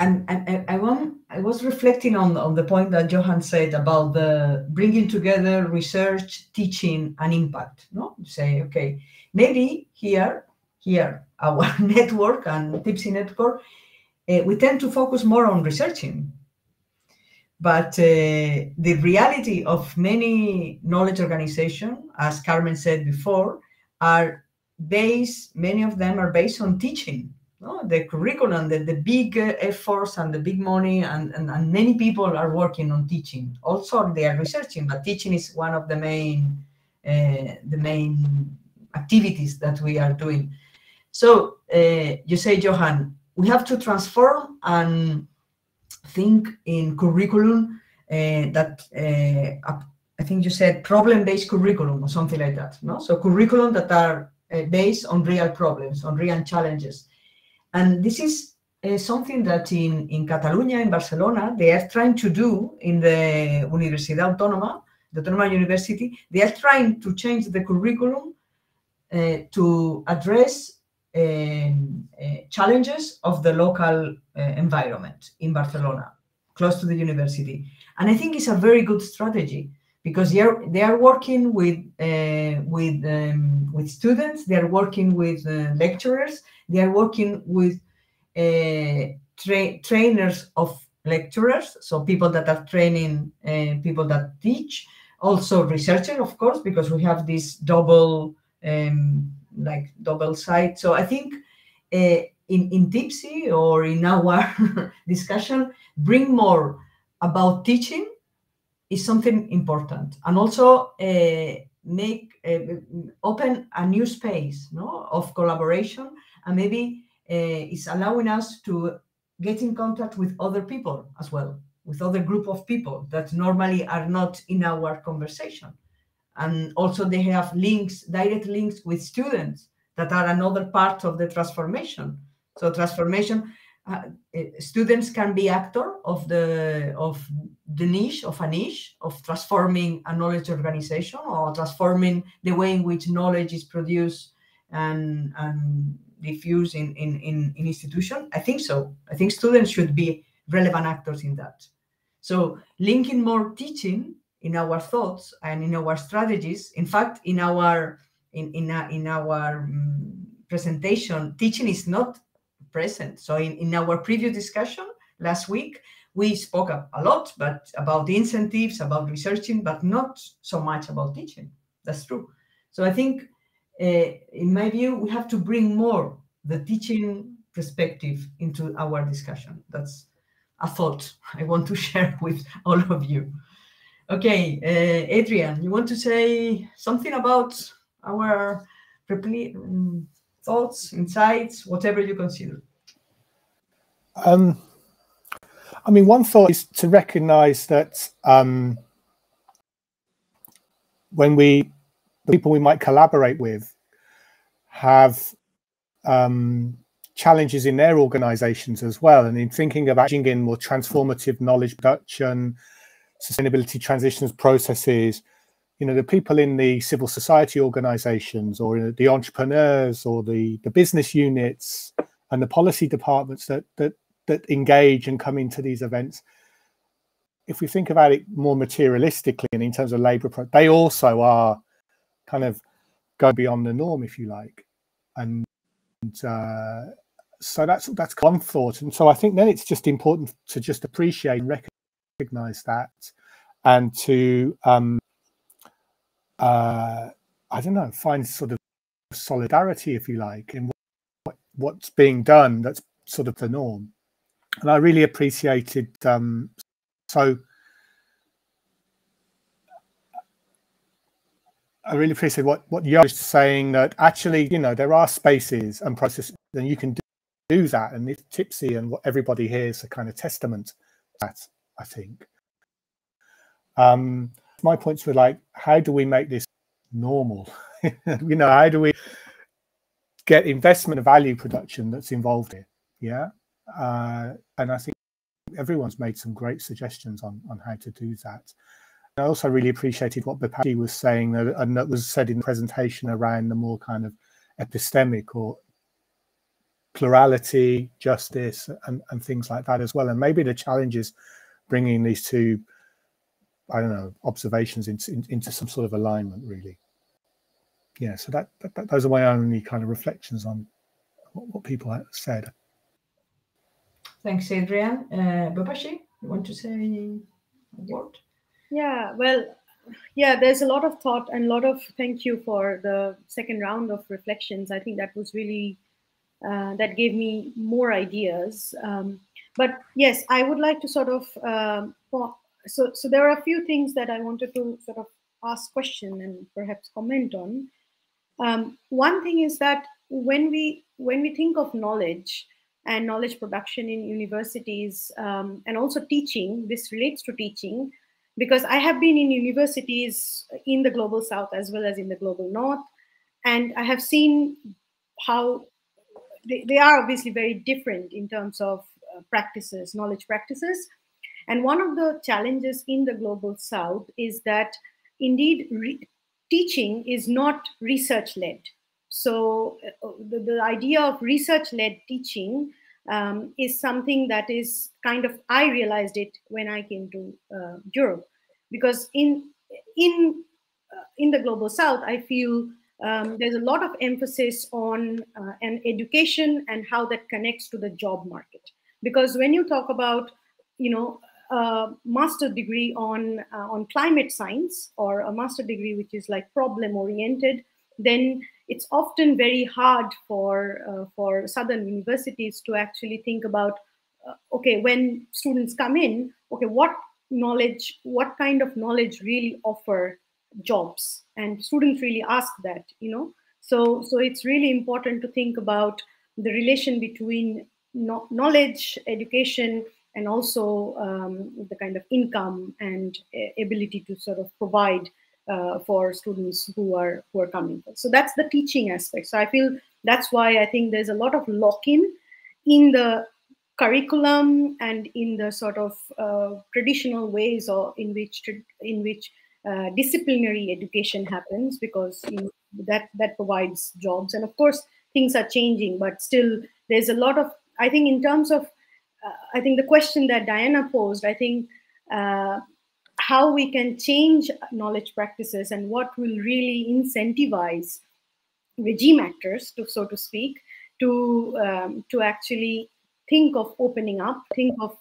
and I was reflecting on the point that Johan said about the bringing together research, teaching, and impact. No, say, okay, maybe here our network and Tipsy network, we tend to focus more on researching. But the reality of many knowledge organizations, as Carmen said before, are based, many of them are based on teaching. No? The curriculum, the big efforts and the big money, and many people are working on teaching. Also, they are researching, but teaching is one of the main activities that we are doing. So you say, Johan, we have to transform and think in curriculum that I think you said problem-based curriculum or something like that. No, so curriculum that are based on real problems, on real challenges, and this is something that in Catalonia, in Barcelona, they are trying to do in the Universidad Autónoma, the Autónoma University. They are trying to change the curriculum to address challenges of the local environment in Barcelona, close to the university. And I think it's a very good strategy because they are working with students, they are working with lecturers, they are working with trainers of lecturers, so people that are training people that teach, also researchers, of course, because we have this double side. So I think in Tipsy or in our discussion, bring more about teaching is something important, and also make open a new space, no, of collaboration, and maybe it's allowing us to get in contact with other people as well, with other group of people that normally are not in our conversation. And also they have links, direct links with students that are another part of the transformation. So transformation, students can be actor of the niche, of transforming a knowledge organization or transforming the way in which knowledge is produced and diffused in institution. I think so. I think students should be relevant actors in that. So linking more teaching in our thoughts and in our strategies. In fact, in our presentation, teaching is not present. So in our previous discussion last week, we spoke a lot, but about the incentives, about researching, but not so much about teaching. That's true. So I think, in my view, we have to bring more the teaching perspective into our discussion. That's a thought I want to share with all of you. Okay, Adrian, you want to say something about our thoughts, insights, whatever you consider? I mean, one thought is to recognize that when the people we might collaborate with have challenges in their organizations as well, and in thinking about in more transformative knowledge production, sustainability transitions processes, you know, the people in the civil society organizations or the entrepreneurs or the business units and the policy departments that engage and come into these events, if we think about it more materialistically and in terms of labor, they also are kind of going beyond the norm, if you like. And so that's one thought. And so I think then it's just important to just appreciate and recognize that, and to I don't know, find sort of solidarity, if you like, in what's being done that's sort of the norm. And I really appreciated, I really appreciate what you're saying, that actually, you know, there are spaces and processes, and you can do that. And if Tipsy and what everybody here is a kind of testament to that, I think. My points were like, how do we make this normal? You know, how do we get investment and value production that's involved here? Yeah. And I think everyone's made some great suggestions on how to do that. I also really appreciated what Bapati was saying, and that was said in the presentation around the more kind of epistemic or plurality, justice, and things like that as well. And maybe the challenge is bringing these two, I don't know, observations into some sort of alignment, really. Yeah, so those are my only kind of reflections on what people have said. Thanks, Adrian. Babashi, you want to say a word? Yeah, well, yeah, there's a lot of thought and a lot of thank you for the second round of reflections. I think that was really, that gave me more ideas. But yes, I would like to sort of, so there are a few things that I wanted to sort of ask question and perhaps comment on. One thing is that when we think of knowledge and knowledge production in universities, and also teaching, this relates to teaching, because I have been in universities in the Global South as well as in the Global North, and I have seen how they are obviously very different in terms of practices, knowledge practices. And one of the challenges in the Global South is that indeed teaching is not research-led. So the idea of research-led teaching is something that is kind of, I realized it when I came to Europe, because in the Global South, I feel there's a lot of emphasis on an education and how that connects to the job market. Because when you talk about, you know, a master degree on climate science, or a master degree which is like problem oriented, then it's often very hard for Southern universities to actually think about, okay, when students come in, okay, what kind of knowledge really offer jobs, and students really ask that, you know. So it's really important to think about the relation between knowledge, education, and also the kind of income and ability to sort of provide for students who are coming. So that's the teaching aspect. So I feel that's why I think there's a lot of lock-in in the curriculum and in the sort of traditional ways, or in which disciplinary education happens, because, you know, that provides jobs. And of course things are changing, but still there's a lot of, I think, in terms of I think the question that Diana posed, I think how we can change knowledge practices and what will really incentivize regime actors, to so to speak, to actually think of opening up, think of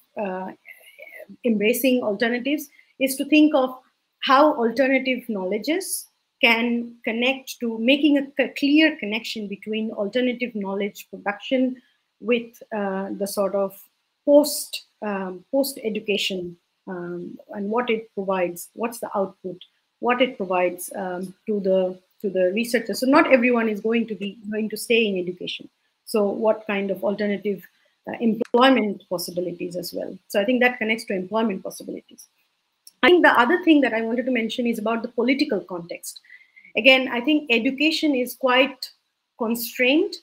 embracing alternatives, is to think of how alternative knowledges can connect to making a clear connection between alternative knowledge production with the sort of post education and what it provides, what's the output, what it provides to the researchers. So not everyone is going to stay in education. So what kind of alternative employment possibilities as well. So I think that connects to employment possibilities. I think the other thing that I wanted to mention is about the political context. Again, I think education is quite constrained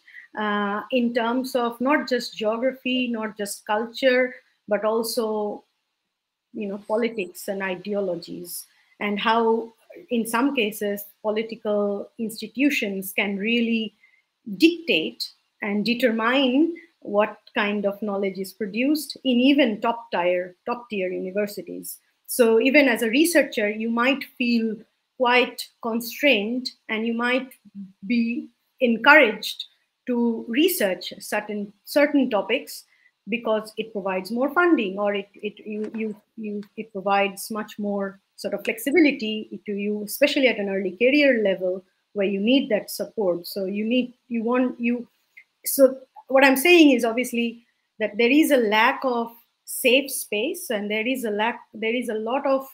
in terms of not just geography, not just culture, but also, you know, politics and ideologies, and how in some cases political institutions can really dictate and determine what kind of knowledge is produced in even top tier universities. So even as a researcher, you might feel quite constrained, and you might be encouraged to research certain topics because it provides more funding, or it provides much more sort of flexibility to you, especially at an early career level where you need that support. So so what I'm saying is, obviously that there is a lack of safe space, and there is a lot of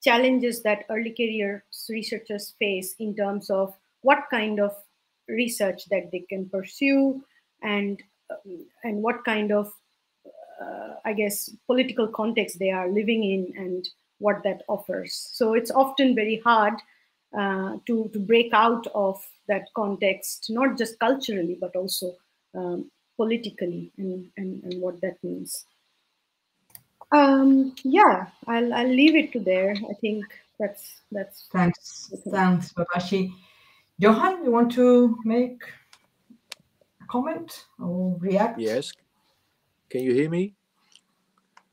challenges that early career researchers face in terms of what kind of research that they can pursue, and what kind of I guess political context they are living in, and what that offers. So it's often very hard to break out of that context, not just culturally but also politically, and what that means. Yeah, I'll leave it to there. I think that's Thanks, Babashi. Johan, you want to make a comment or react? Yes. Can you hear me?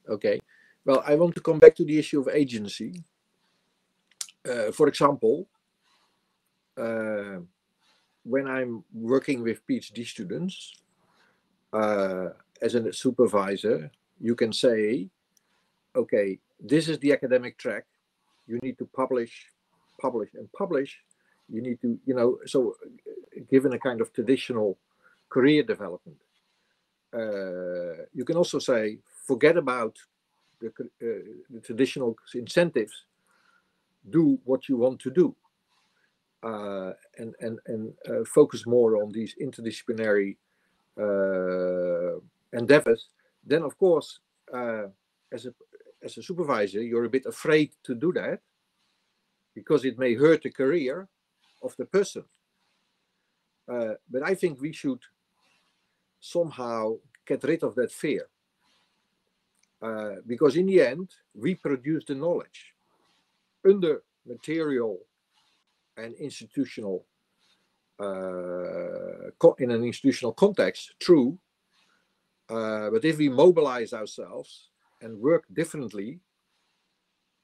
Okay. Well, I want to come back to the issue of agency. For example, when I'm working with PhD students, as a supervisor, you can say, okay, this is the academic track. You need to publish, and publish. You need to, so given a kind of traditional career development, you can also say, forget about the traditional incentives. Do what you want to do, and focus more on these interdisciplinary endeavors. Then, of course, as a supervisor, you're a bit afraid to do that because it may hurt the career of the person. But I think we should somehow get rid of that fear, because in the end, we produce the knowledge under material and institutional, in an institutional context, true. But if we mobilize ourselves and work differently,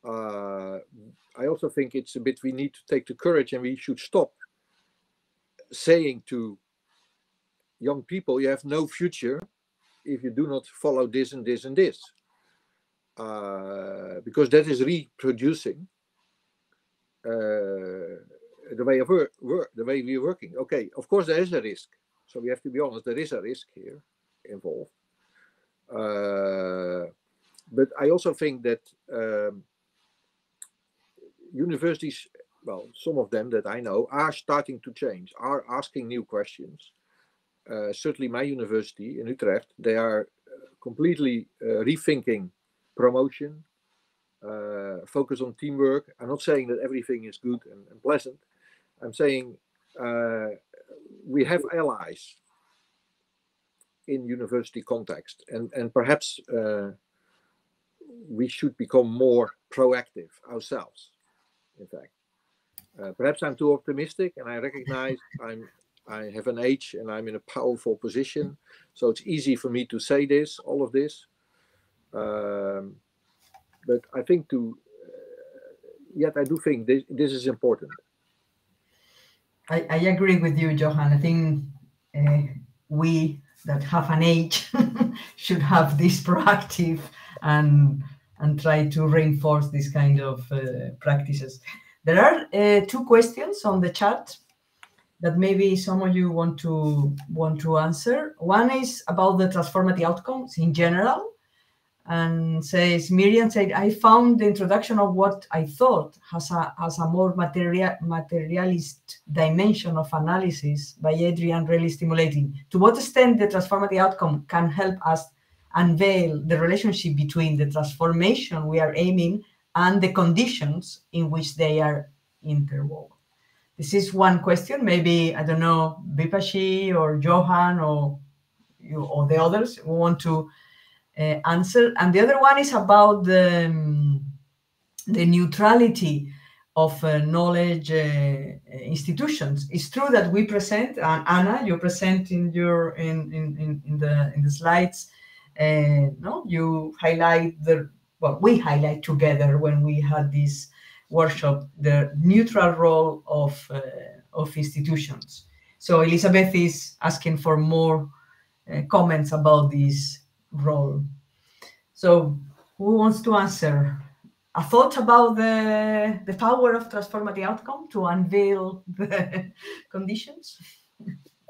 I also think it's a bit, we need to take the courage, and we should stop saying to young people, you have no future if you do not follow this and this and this, because that is reproducing the way of the way we're working. Okay, of course there is a risk, so we have to be honest, there is a risk here involved, but I also think that universities, well, some of them that I know are starting to change, are asking new questions. Certainly my university in Utrecht, they are completely rethinking promotion, focus on teamwork. I'm not saying that everything is good and pleasant. I'm saying we have allies in university context, and perhaps we should become more proactive ourselves, in fact. Perhaps I'm too optimistic, and I recognize I have an age and I'm in a powerful position, so it's easy for me to say this, all of this. But I think yet I do think this is important. I agree with you, Johan. I think we that have an age should have this proactive and try to reinforce this kind of practices. There are 2 questions on the chat that maybe some of you want to answer. One is about the transformative outcomes in general, and says, Miriam said, I found the introduction of what I thought has a more materialist dimension of analysis by Adrian really stimulating. To what extent the transformative outcome can help us unveil the relationship between the transformation we are aiming and the conditions in which they are interwoven? This is one question. Maybe, I don't know, Vipashi or Johan or you or the others who want to answer. And the other one is about the neutrality of knowledge institutions. It's true that we present, and Anna, you present in your in the slides. No, you highlight we highlight together when we had this workshop the neutral role of institutions. So Elizabeth is asking for more comments about this role. So who wants to answer? A thought about the power of transformative outcome to unveil the conditions?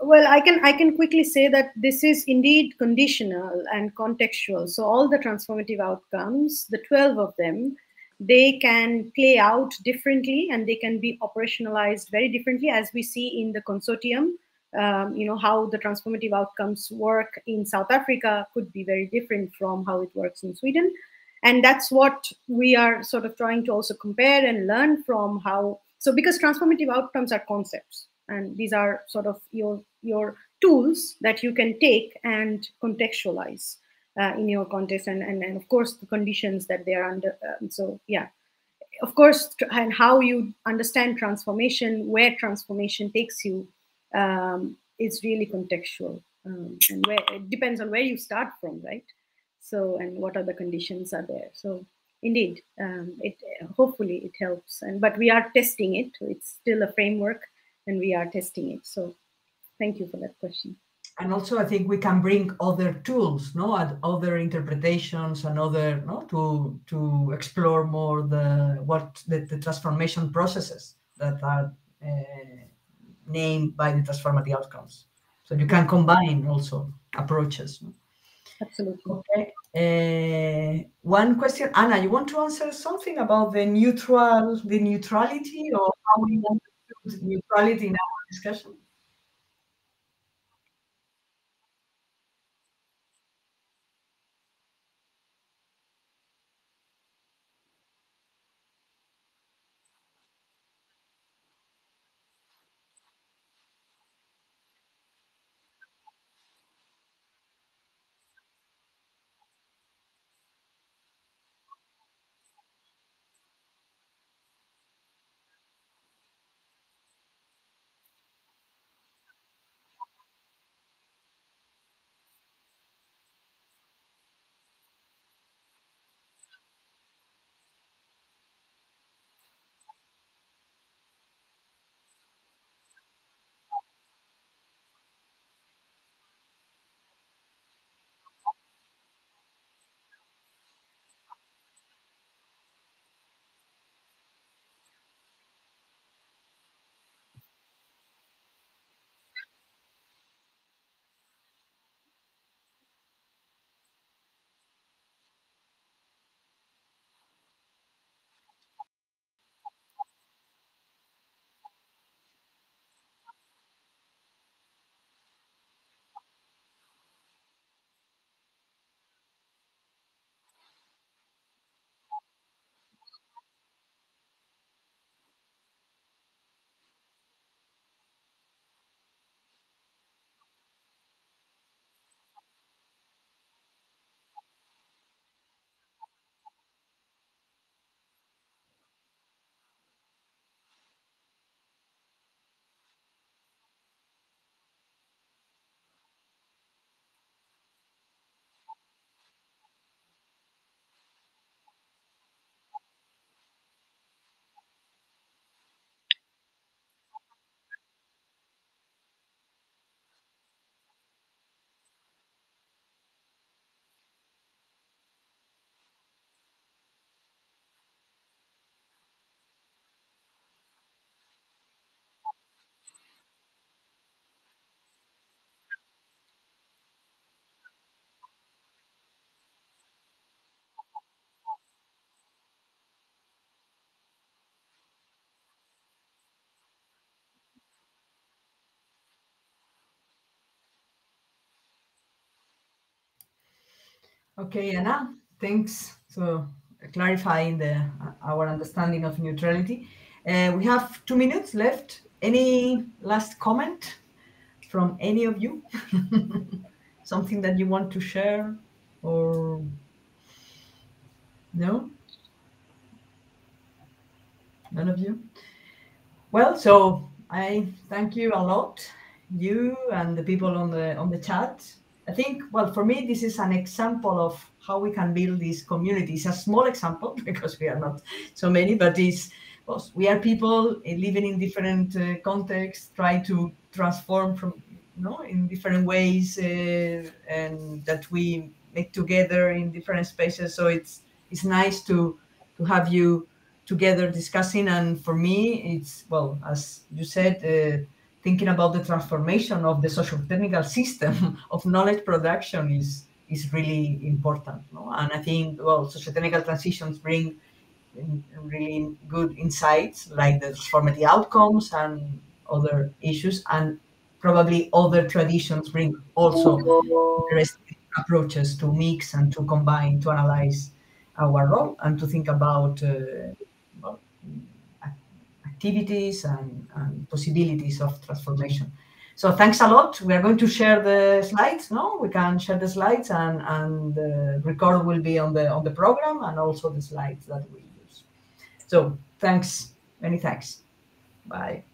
Well, I can quickly say that this is indeed conditional and contextual. So all the transformative outcomes, the 12 of them, they can play out differently and they can be operationalized very differently, as we see in the consortium. How the transformative outcomes work in South Africa could be very different from how it works in Sweden. And that's what we are sort of trying to also compare and learn from how. So because transformative outcomes are concepts, and these are sort of your tools that you can take and contextualize in your context, and of course the conditions that they are under. So yeah, of course, and how you understand transformation, where transformation takes you, is really contextual, and where it depends on where you start from, right? So, and what other conditions are there. So indeed, it hopefully it helps, but we are testing it. It's still a framework and we are testing it. So thank you for that question. And also, I think we can bring other tools, and other interpretations, and other, to explore more the transformation processes that are named by the transformative outcomes. So you can combine also approaches. Absolutely. Okay. One question, Anna, you want to answer something about the neutrality, or how we want to use neutrality in our discussion? Okay, Anna, thanks for clarifying our understanding of neutrality. We have 2 minutes left. Any last comment from any of you? Something that you want to share, or no? None of you? Well, so I thank you a lot, you and the people on the chat. I think, well, for me, this is an example of how we can build these communities. A small example, because we are not so many, but we are people living in different contexts, try to transform from, in different ways, and that we make together in different spaces. So it's nice to have you together discussing. And for me, it's, well, as you said, thinking about the transformation of the socio-technical system of knowledge production is really important. No? And I think, well, socio-technical transitions bring really good insights like the transformative outcomes and other issues, and probably other traditions bring also interesting approaches to mix and to combine, to analyze our role and to think about well, activities and possibilities of transformation. So thanks a lot. We are going to share the slides. No, we can share the slides, and the record will be on the program, and also the slides that we use. So thanks, many thanks. Bye.